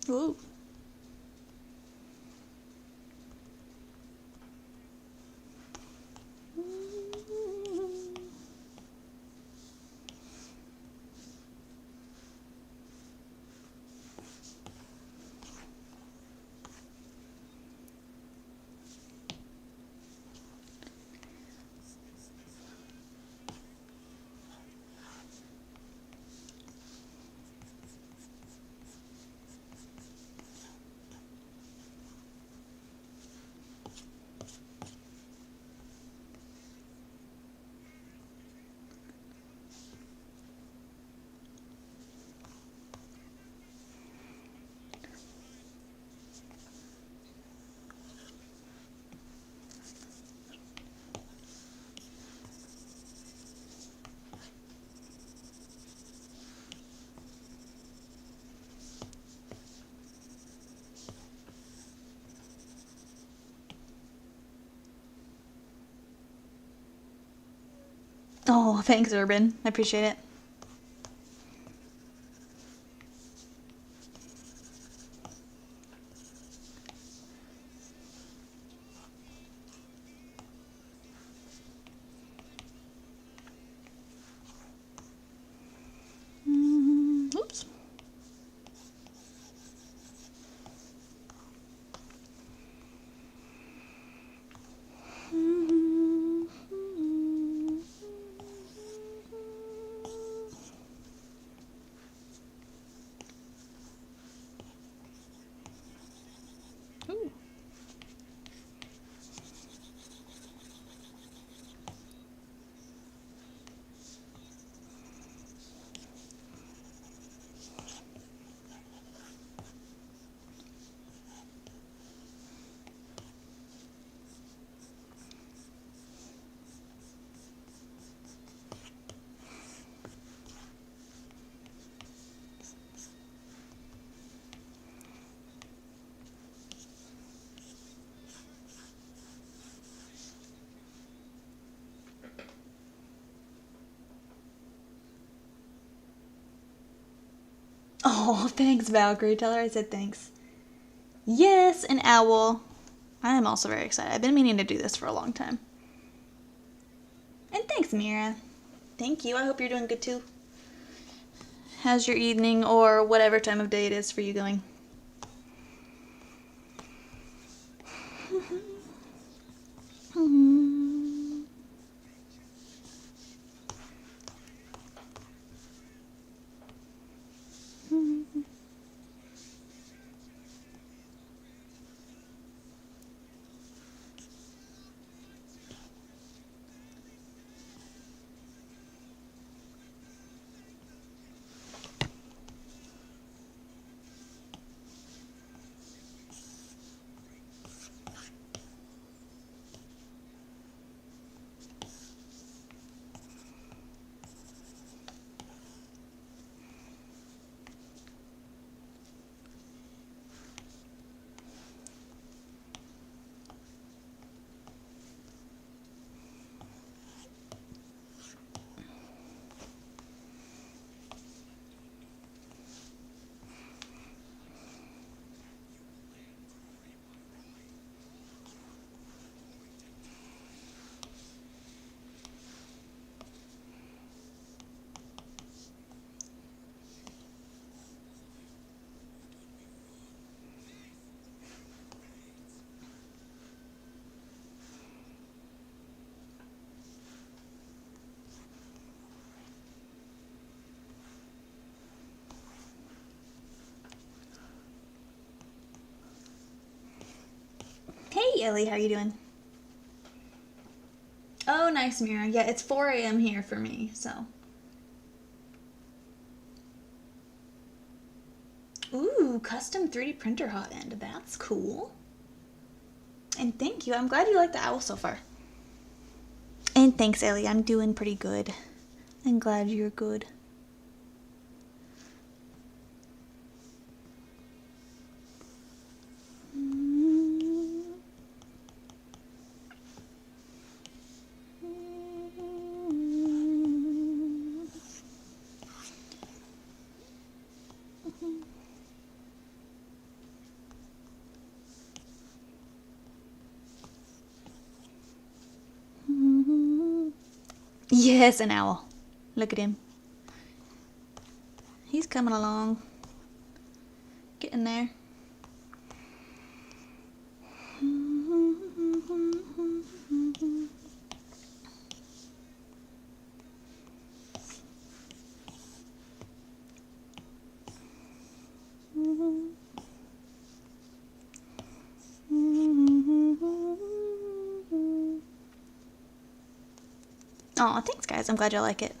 Ooh. Oh, thanks, Urban. I appreciate it. Oops. Ooh. Oh, thanks, Valkyrie. Tell her I said thanks. Yes, an owl. I am also very excited. I've been meaning to do this for a long time. And thanks, Mira. Thank you. I hope you're doing good too. How's your evening or whatever time of day it is for you going? Hey, Ellie, how you doing? Oh, nice, Mira. Yeah, it's 4 a.m. here for me, so. Ooh, custom 3D printer hot end. That's cool. And thank you. I'm glad you like the owl so far. And thanks, Ellie. I'm doing pretty good. I'm glad you're good. Yes, an owl. Look at him. He's coming along. Getting there. Aw, thanks guys. I'm glad y'all like it.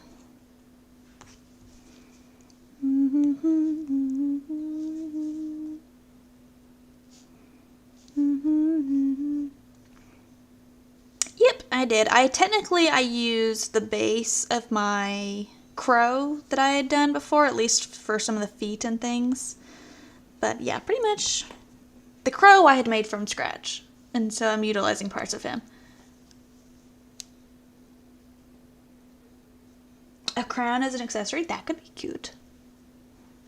Yep, I did. I used the base of my crow that I had done before, at least for some of the feet and things. But yeah, pretty much the crow I had made from scratch. And so I'm utilizing parts of him. A crown as an accessory? That could be cute.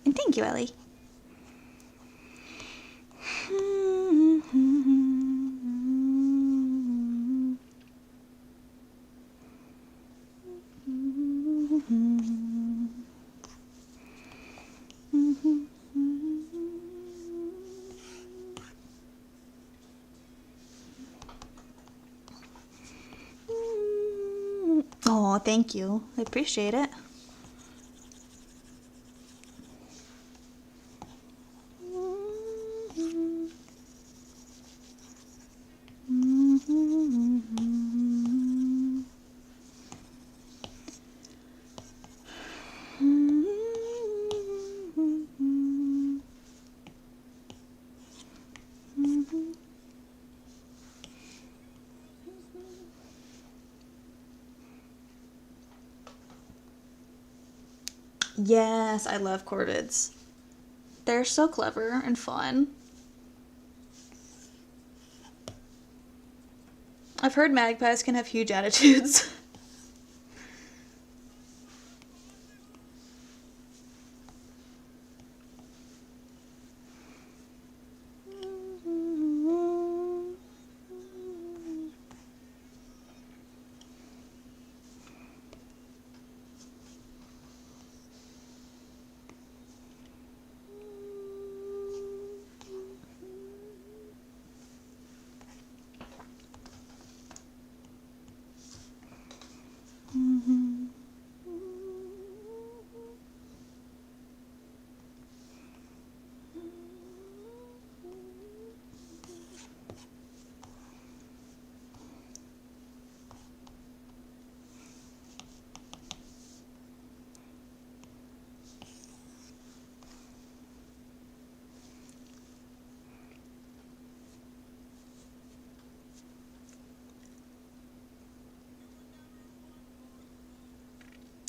And thank you, Ellie. Oh, thank you. I appreciate it. Yes, I love corvids. They're so clever and fun. I've heard magpies can have huge attitudes.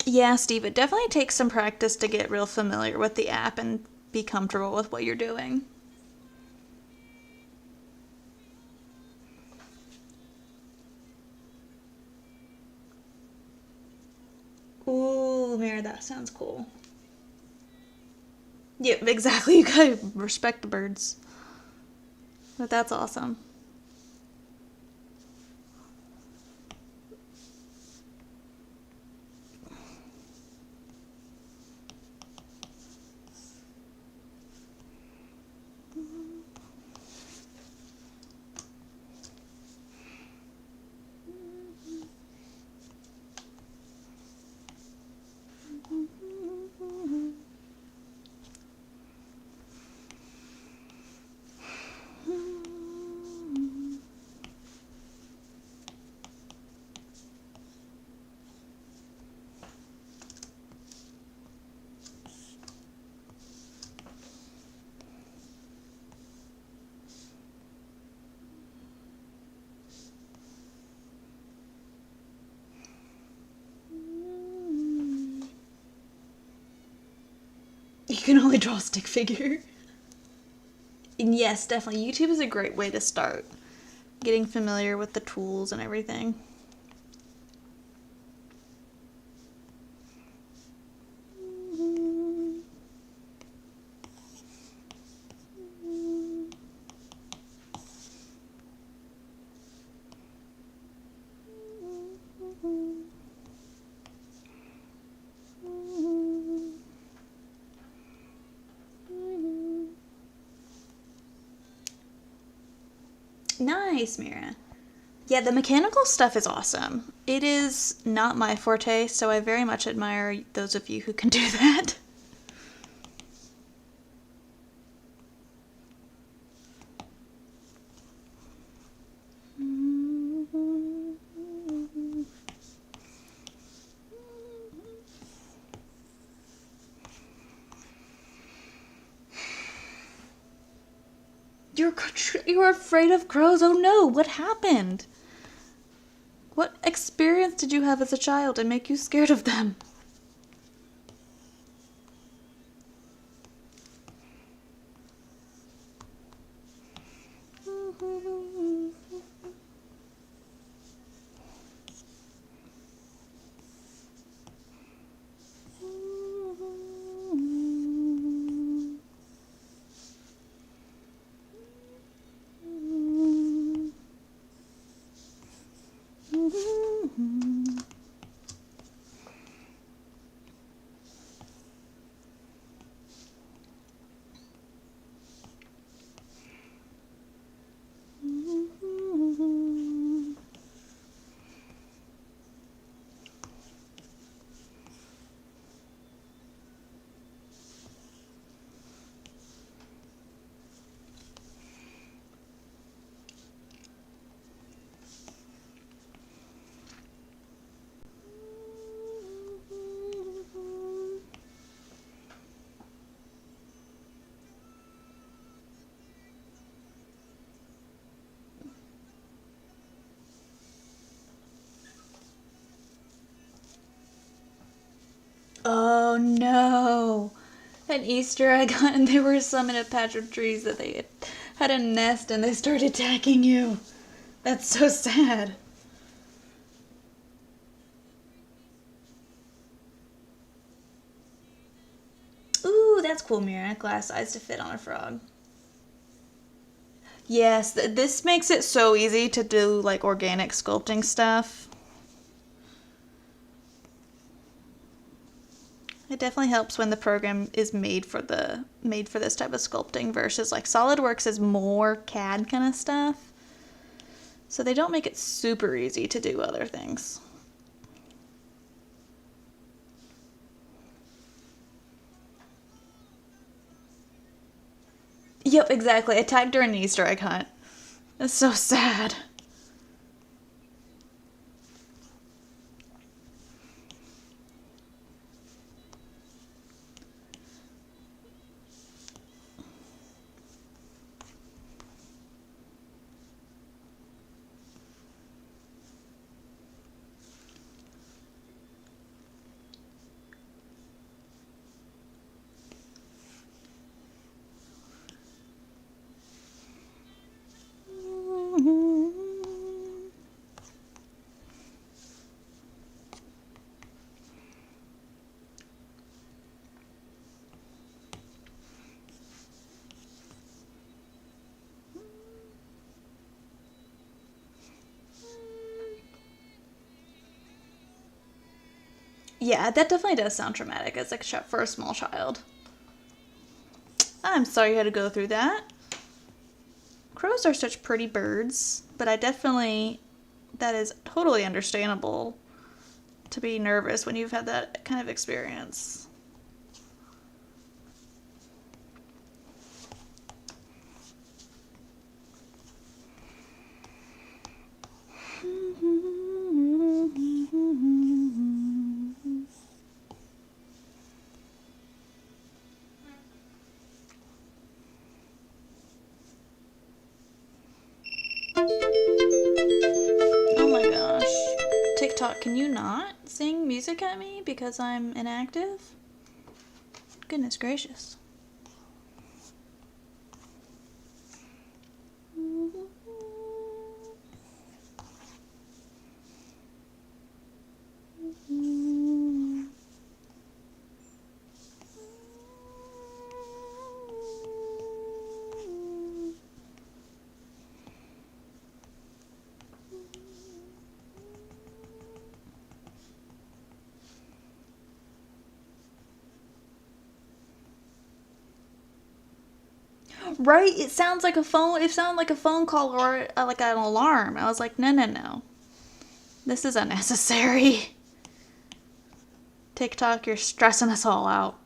Yeah, Steve, it definitely takes some practice to get real familiar with the app and be comfortable with what you're doing. Ooh, Mary, that sounds cool. Yep, exactly. You gotta respect the birds. But that's awesome. You can only draw a stick figure. And yes, definitely, YouTube is a great way to start getting familiar with the tools and everything. Nice, Mira. Yeah, the mechanical stuff is awesome. It is not my forte, so I very much admire those of you who can do that. You're afraid of crows? Oh no, what happened? What experience did you have as a child to make you scared of them? Oh no! An Easter egg hunt, and there were some in a patch of trees that they had a nest and they started attacking you. That's so sad. Ooh, that's cool, Mira. Glass eyes to fit on a frog. Yes, this makes it so easy to do like organic sculpting stuff. It definitely helps when the program is made for this type of sculpting versus like SolidWorks is more CAD kind of stuff. So they don't make it super easy to do other things. Yep, exactly. Attacked during an Easter egg hunt. That's so sad. Yeah, that definitely does sound traumatic as like for a small child. I'm sorry you had to go through that. Crows are such pretty birds, but that is totally understandable to be nervous when you've had that kind of experience. Oh my gosh. TikTok, can you not sing music at me because I'm inactive? Goodness gracious. Right? It sounds like a phone. It sounded like a phone call or like an alarm. I was like, no, no, no. This is unnecessary. TikTok, you're stressing us all out.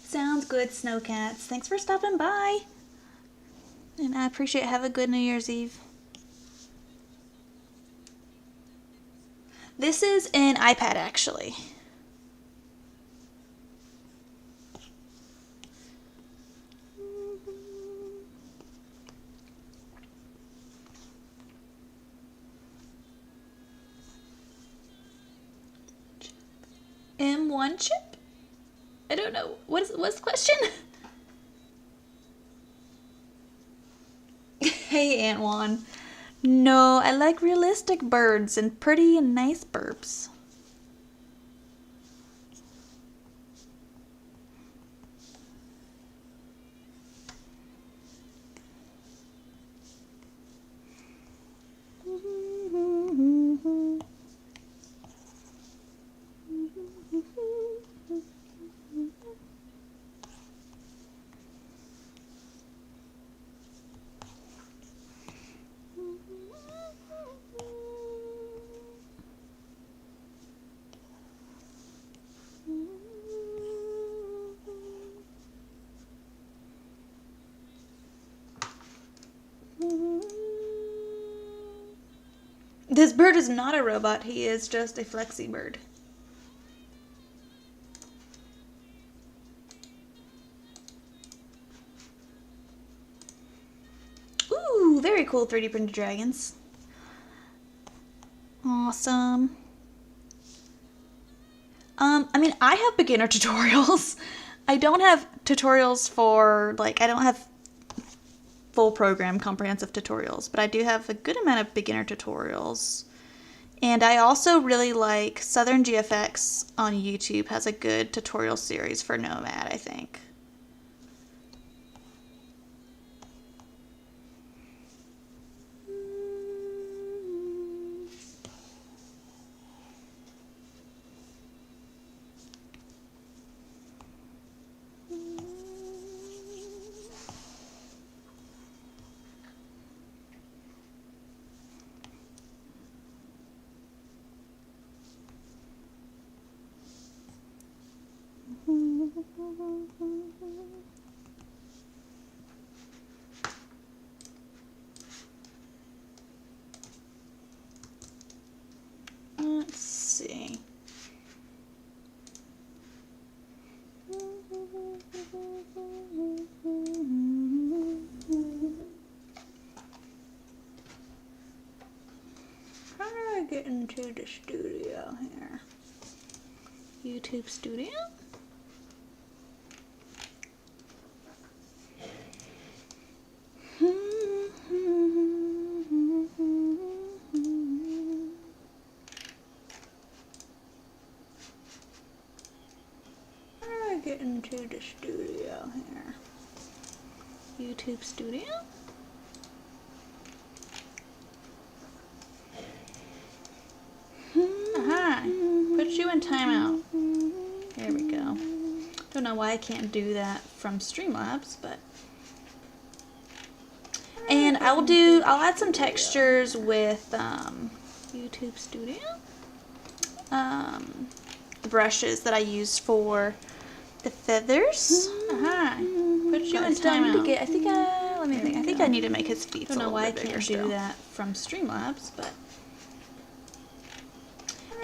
Sounds good, Snowcats. Thanks for stopping by. And I appreciate it. Have a good New Year's Eve. This is an iPad, actually. M1 chip? I don't know. What's the question? Hey, Antoine. No, I like realistic birds and pretty and nice burps. This bird is not a robot. He is just a flexi bird. Ooh, very cool 3D printed dragons. Awesome. I mean, I have beginner tutorials. I don't have tutorials for, like, I don't have full program comprehensive tutorials, but I do have a good amount of beginner tutorials. And I also really like Southern GFX on YouTube has a good tutorial series for Nomad, I think. Let's see. How do I get into the studio here? YouTube Studio? Get into the studio here. YouTube Studio? Aha! Put you in timeout. Don't know why I can't do that from Streamlabs, but. And I'll add some textures with YouTube Studio. The brushes that I used for the feathers. Put you in timeout. To get, let me think. I think I need to make his feet. Don't know why I can't do that from Streamlabs, but.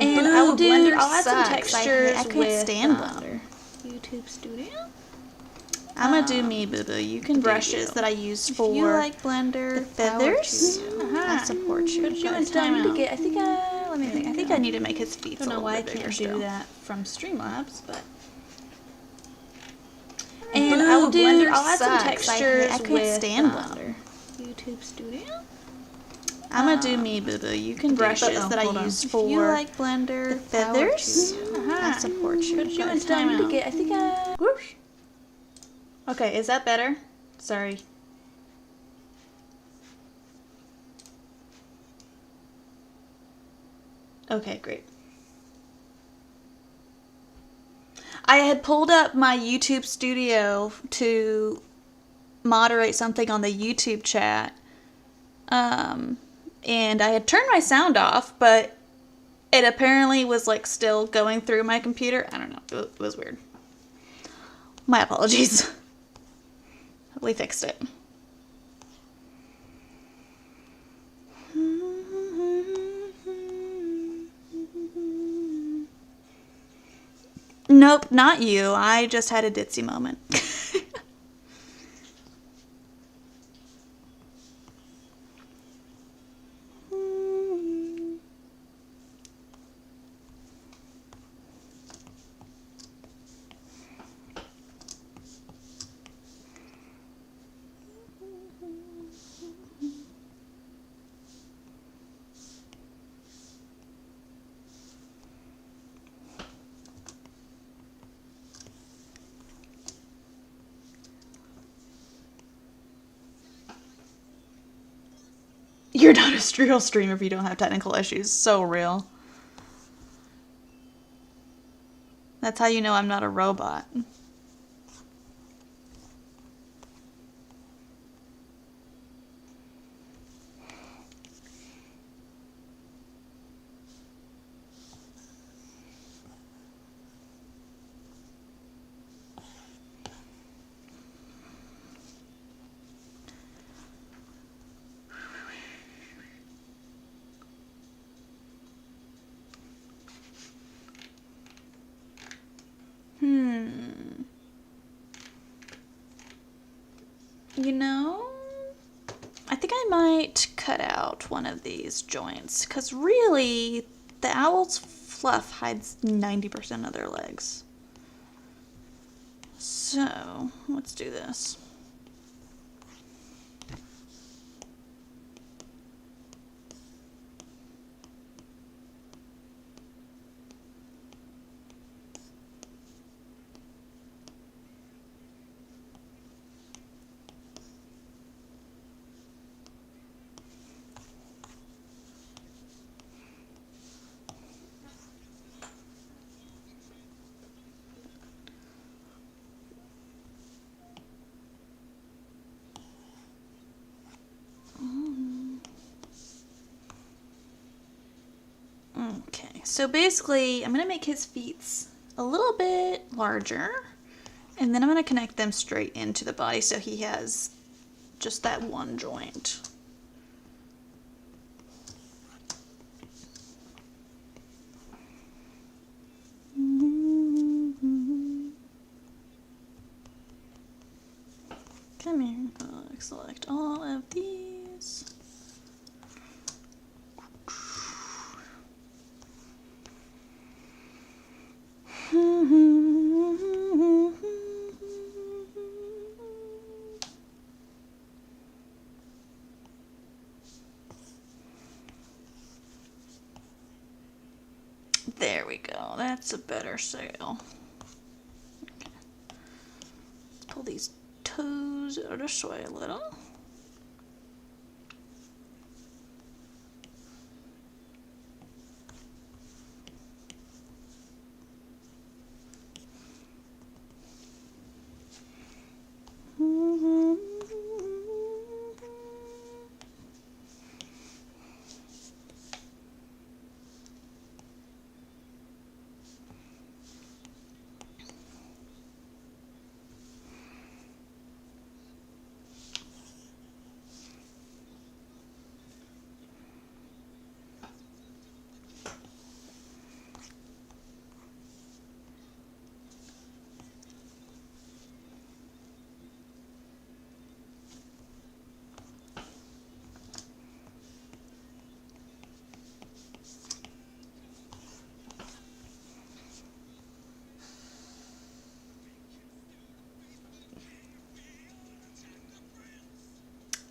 And I'll add some textures. I can't stand Blender. YouTube Studio. I'm gonna do me, boo boo. You can brushes that I used for. If you like Blender, the feathers. I support you. Put you in timeout. To get, let me think. I think I need to make his feet. Don't know why I can't do that from Streamlabs, but. And I'll add some textures. I can't stand Blender. YouTube Studio. I'm gonna do me, boo boo. You can brushes that I use for. If you like Blender, the feathers. I support you. Put you in timeout. To get, whoosh. Okay, is that better? Sorry. Okay, great. I had pulled up my YouTube Studio to moderate something on the YouTube chat. And I had turned my sound off, but it apparently was like still going through my computer. I don't know. It was weird. My apologies. We fixed it. Nope, not you. I just had a ditzy moment. You're not a real streamer if you don't have technical issues. So real. That's how you know I'm not a robot. You know, I think I might cut out one of these joints, because really, the owl's fluff hides 90% of their legs. So, let's do this. Okay, so basically I'm going to make his feet a little bit larger, and then I'm going to connect them straight into the body so he has just that one joint. Come here, I'll select all of these. There we go. That's a better sail. Okay. Let's pull these toes out of the way a little.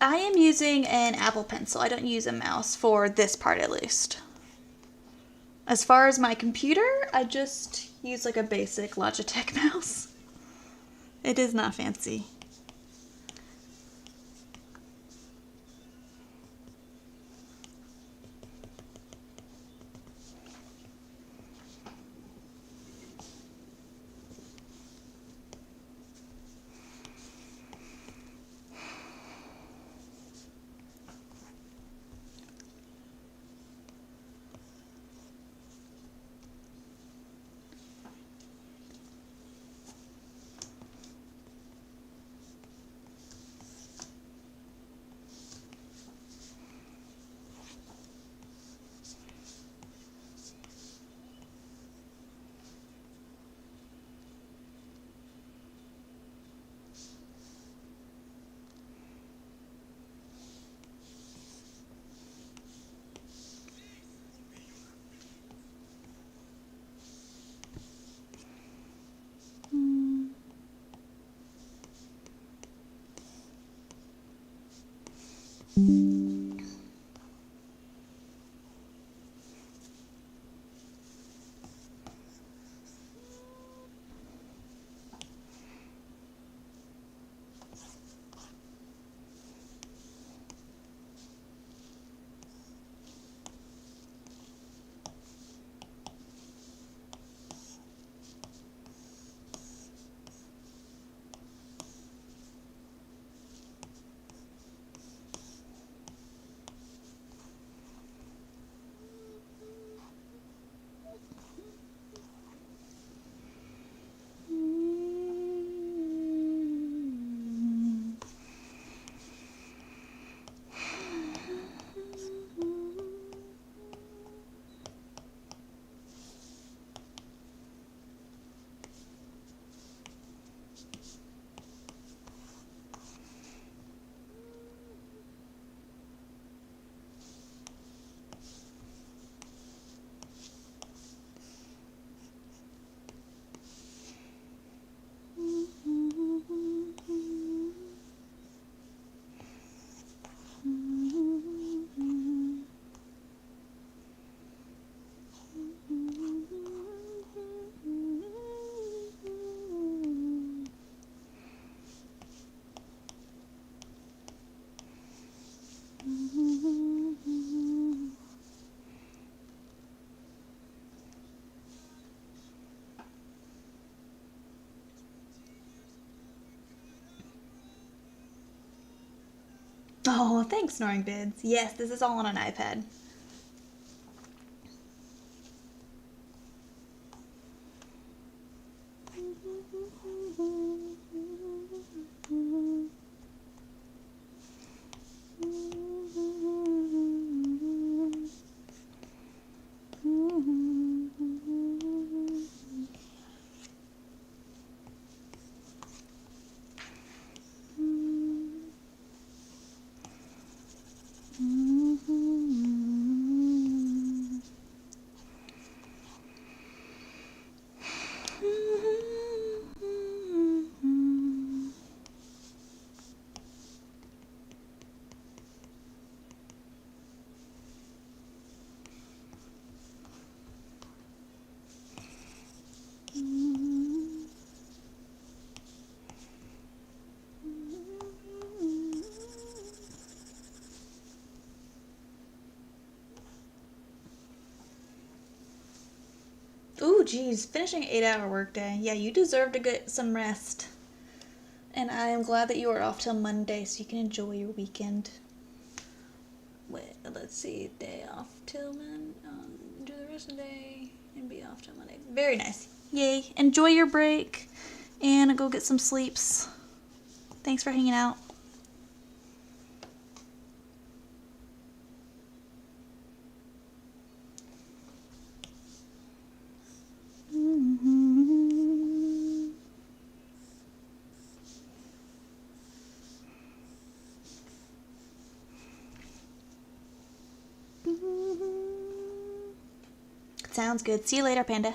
I am using an Apple Pencil. I don't use a mouse for this part at least. As far as my computer, I just use like a basic Logitech mouse. It is not fancy. Oh, thanks, Snoring Bids. Yes, this is all on an iPad. Ooh, geez, finishing an 8-hour workday. Yeah, you deserve to get some rest. And I am glad that you are off till Monday so you can enjoy your weekend. Wait, let's see, day off till then. Do the rest of the day and be off till Monday. Very nice. Yay. Enjoy your break and go get some sleeps. Thanks for hanging out. Sounds good. See you later, Panda.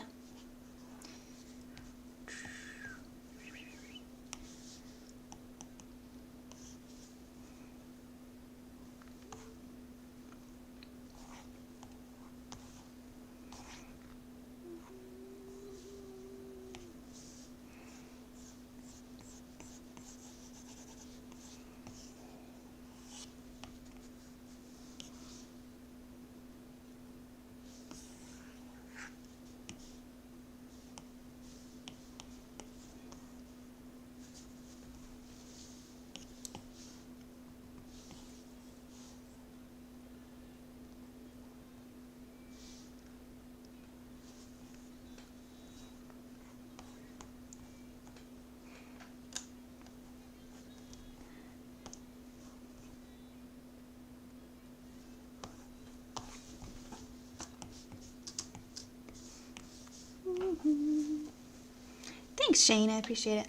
Thanks, Shane. I appreciate it.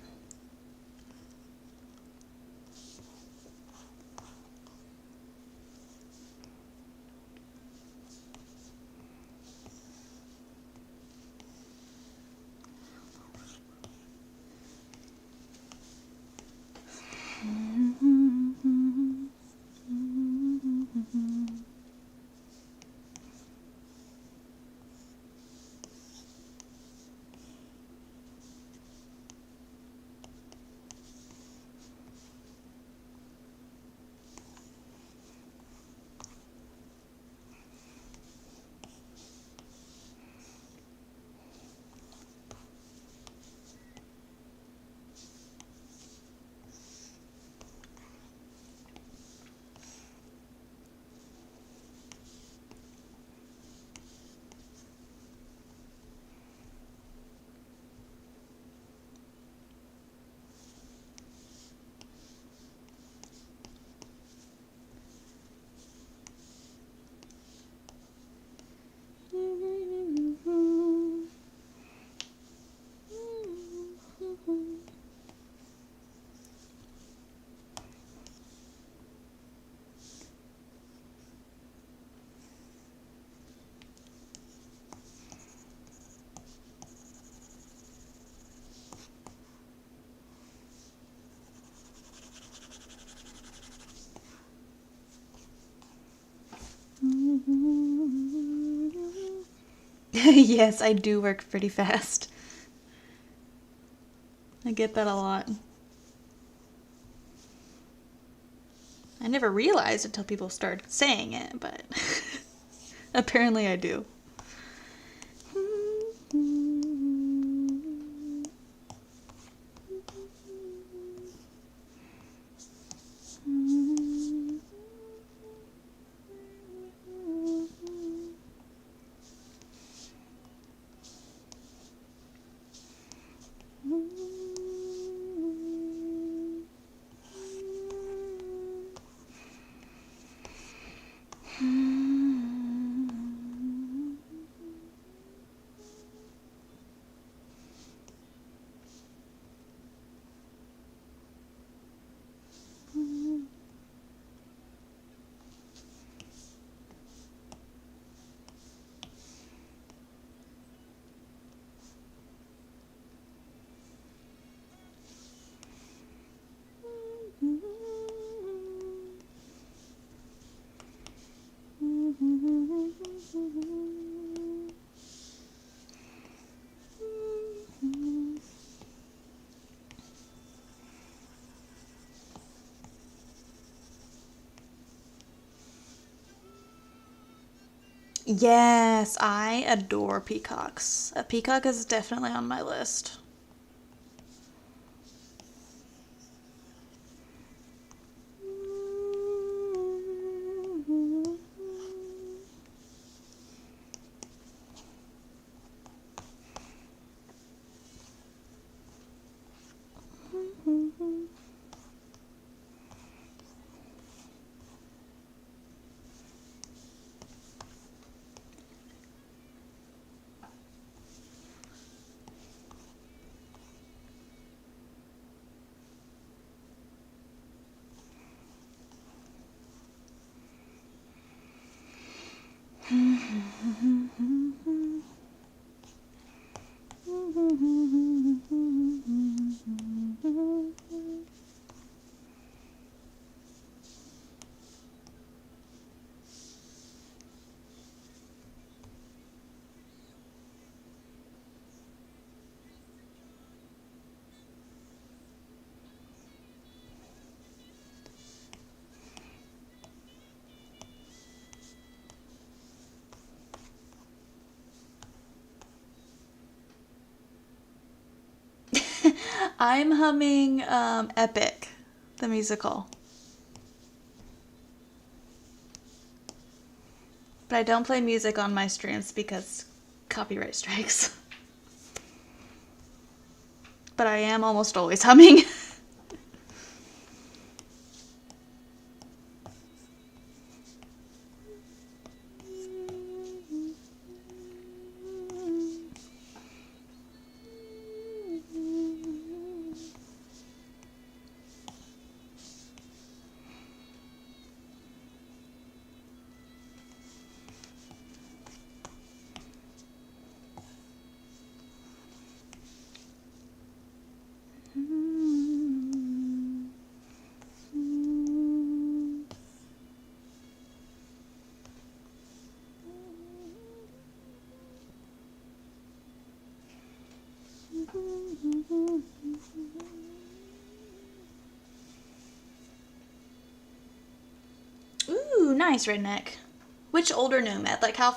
Yes, I do work pretty fast. I get that a lot. I never realized until people started saying it, but apparently I do. Yes, I adore peacocks. A peacock is definitely on my list. I'm humming Epic, the musical. But I don't play music on my streams because copyright strikes. But I am almost always humming. Nice, redneck. Which older Nomad? Like how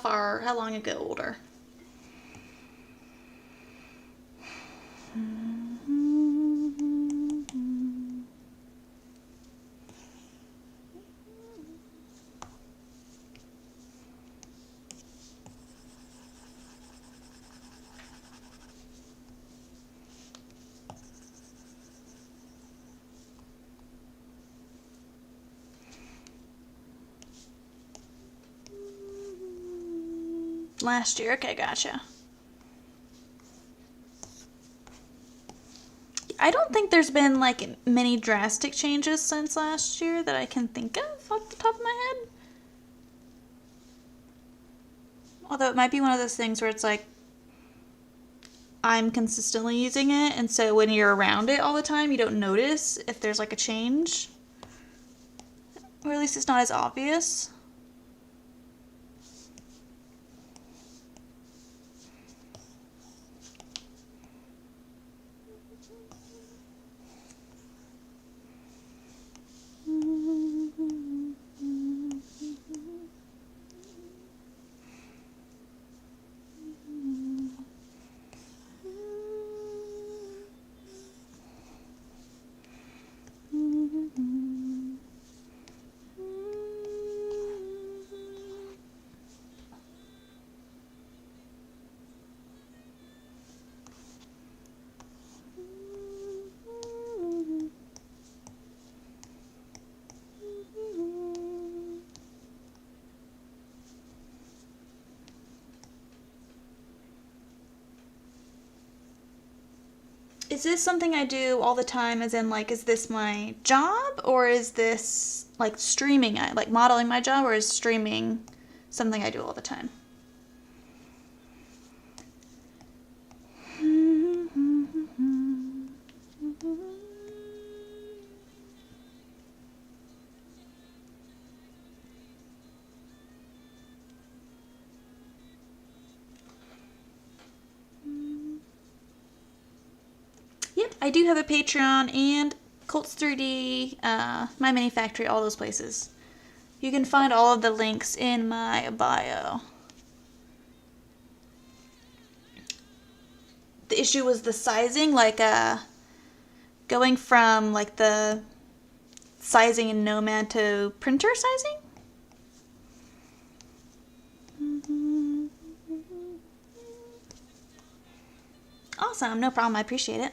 long ago older? Last year, okay, gotcha. I don't think there's been like many drastic changes since last year that I can think of off the top of my head. Although it might be one of those things where it's like I'm consistently using it, and so when you're around it all the time, you don't notice if there's like a change. Or at least it's not as obvious. Is this something I do all the time, as in like, is this my job, or is this like streaming, like modeling my job, or is streaming something I do all the time? Yep, I do have a Patreon and Colts 3D, My Mini Factory, all those places. You can find all of the links in my bio. The issue was the sizing, like going from like the sizing in Nomad to printer sizing. Awesome, no problem, I appreciate it.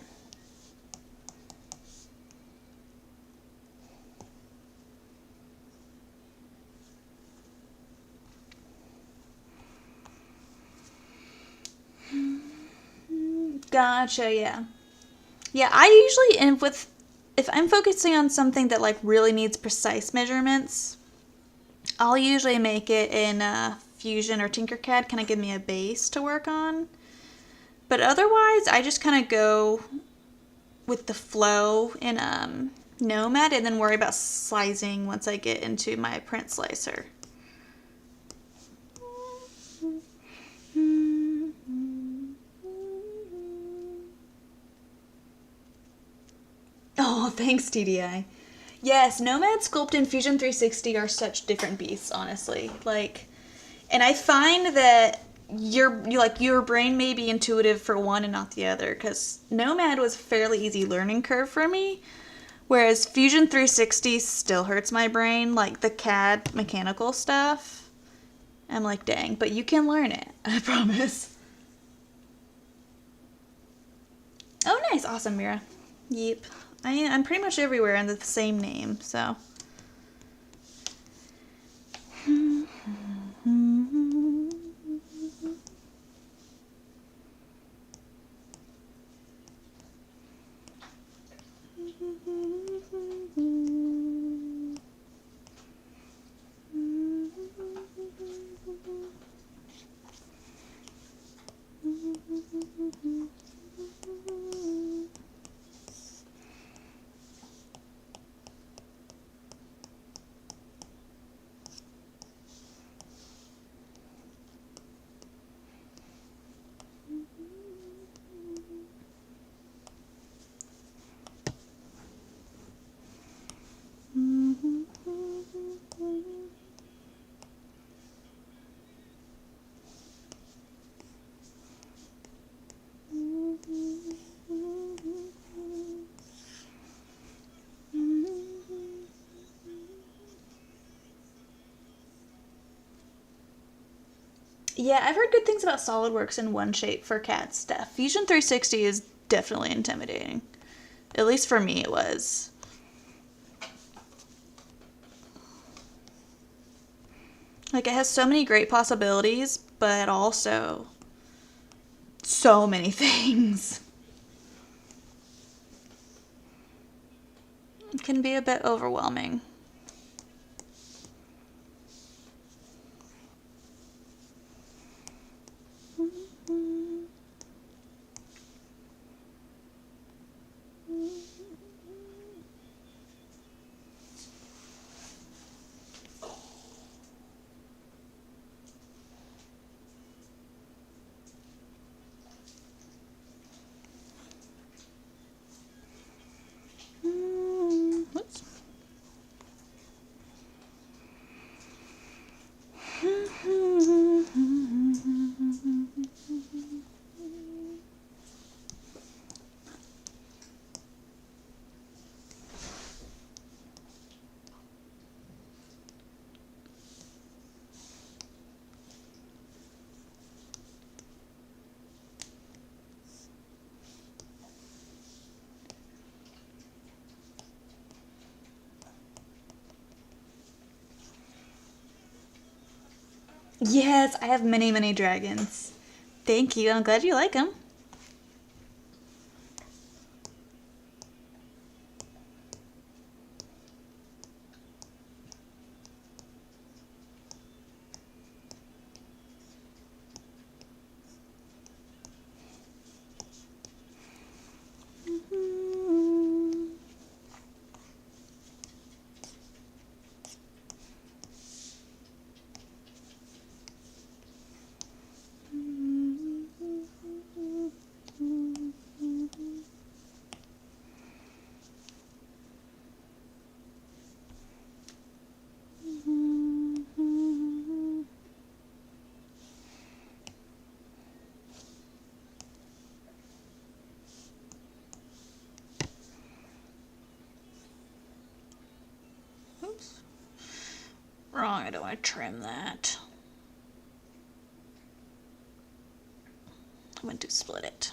Gotcha, yeah. Yeah, I usually end with, if I'm focusing on something that like really needs precise measurements, I'll usually make it in Fusion or Tinkercad, kind of give me a base to work on. But otherwise, I just kind of go with the flow in Nomad and then worry about slicing once I get into my print slicer. Oh, thanks, TDI. Yes, Nomad, Sculpt, and Fusion 360 are such different beasts, honestly. Like, and I find that your brain may be intuitive for one and not the other, because Nomad was a fairly easy learning curve for me, whereas Fusion 360 still hurts my brain, like the CAD mechanical stuff. I'm like, dang, but you can learn it, I promise. Oh, nice, awesome, Mira. Yep. I'm pretty much everywhere under the same name, so. Yeah, I've heard good things about SolidWorks and OneShape for CAD stuff. Fusion 360 is definitely intimidating. At least for me, it was. Like, it has so many great possibilities, but also so many things. It can be a bit overwhelming. Whoops. Yes, I have many, many dragons. Thank you. I'm glad you like them. Oops. Wrong, I don't want to trim that. I want to split it.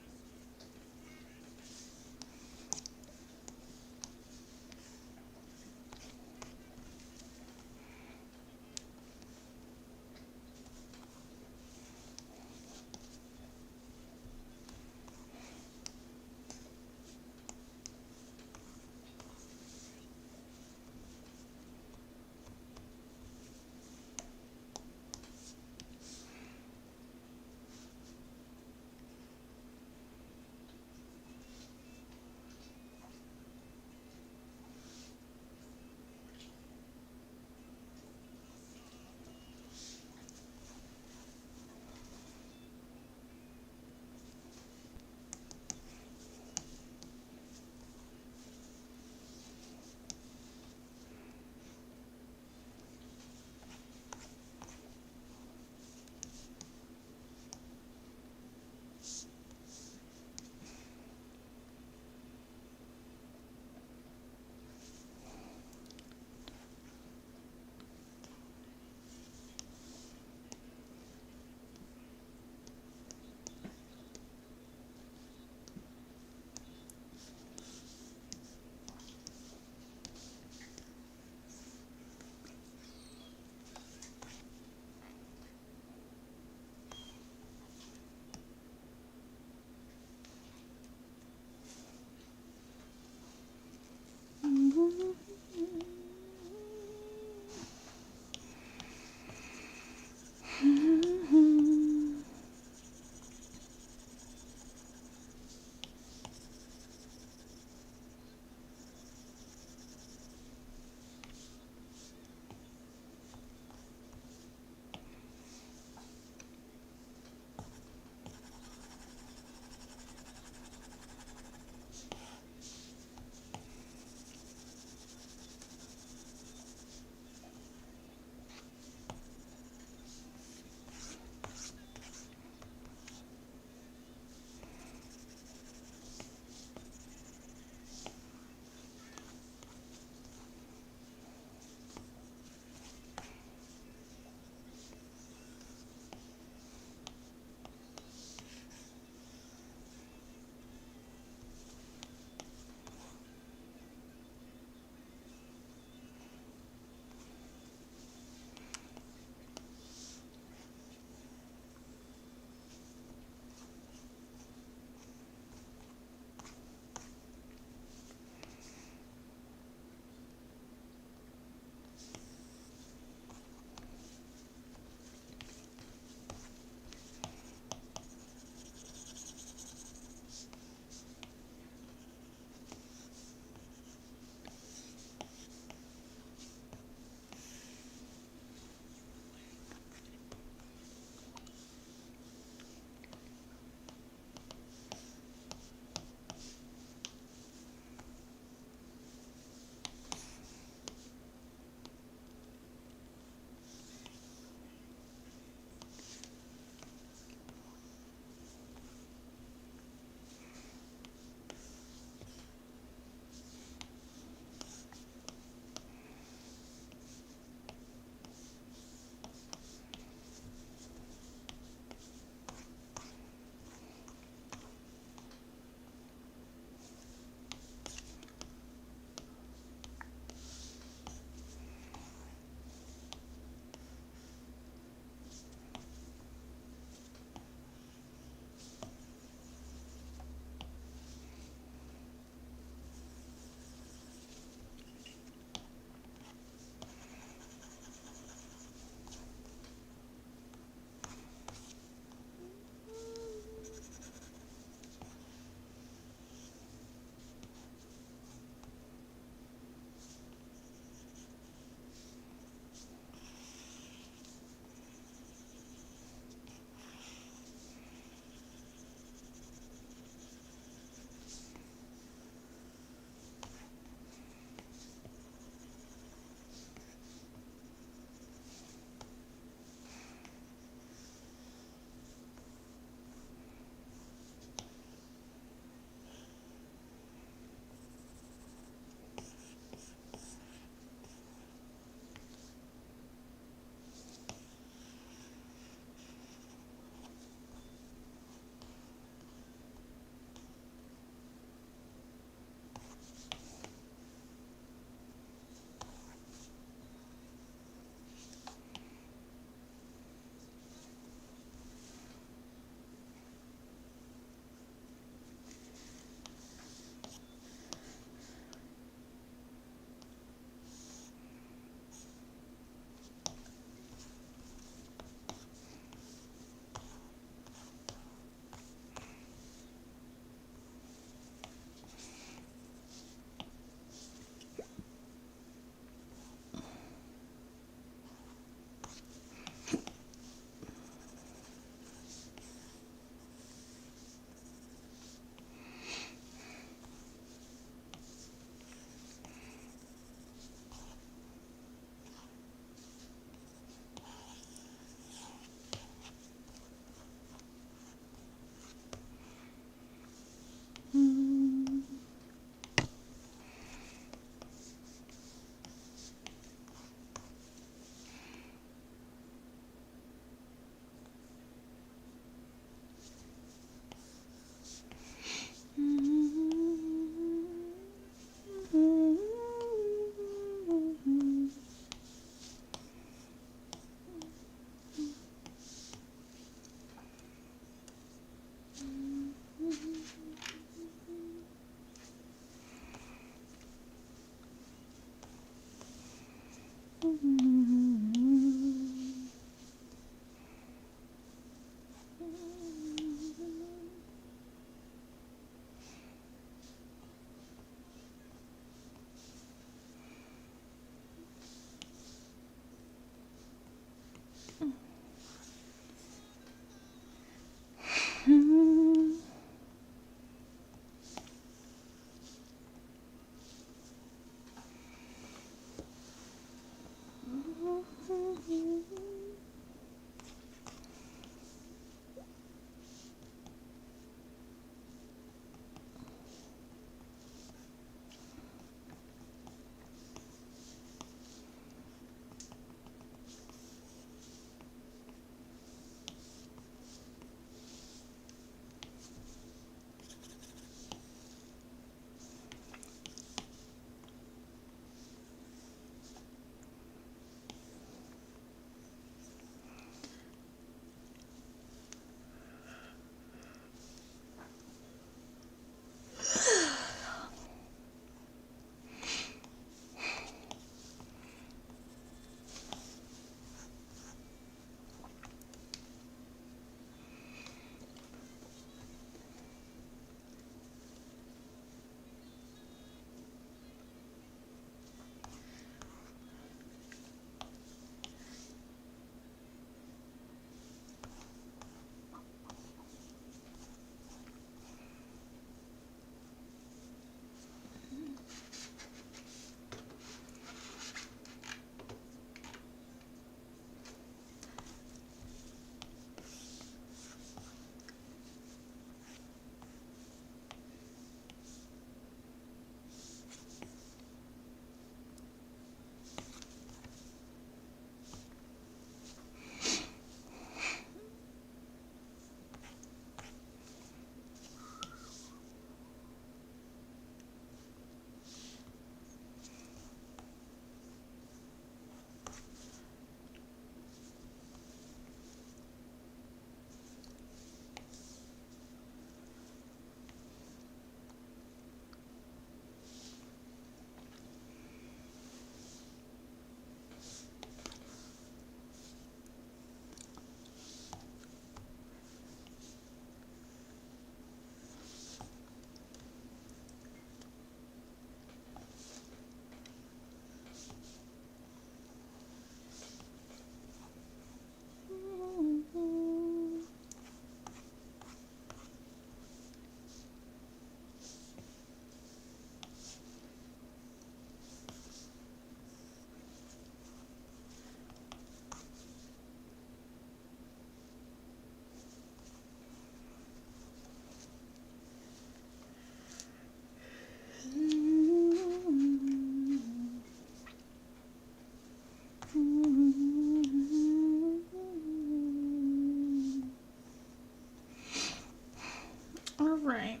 Alright.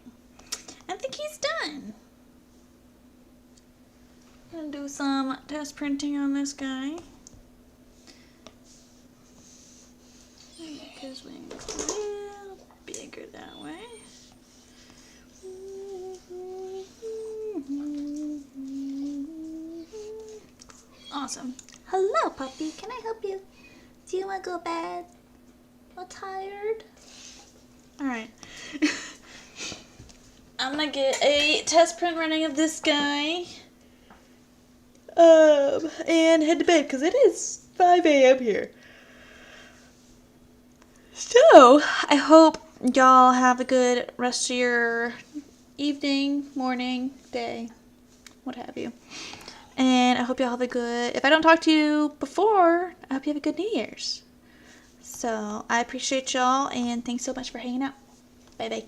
I think he's done. I'm gonna do some test printing on this guy. Make his wings a little bigger that way. Awesome. Hello, puppy. Can I help you? Do you want to go to bed? I'm tired. Alright. I'm gonna get a test print running of this guy. And head to bed because it is 5 a.m. here. So, I hope y'all have a good rest of your evening, morning, day, what have you. And I hope y'all have a good, if I don't talk to you before, I hope you have a good New Year's. So, I appreciate y'all and thanks so much for hanging out. Bye-bye.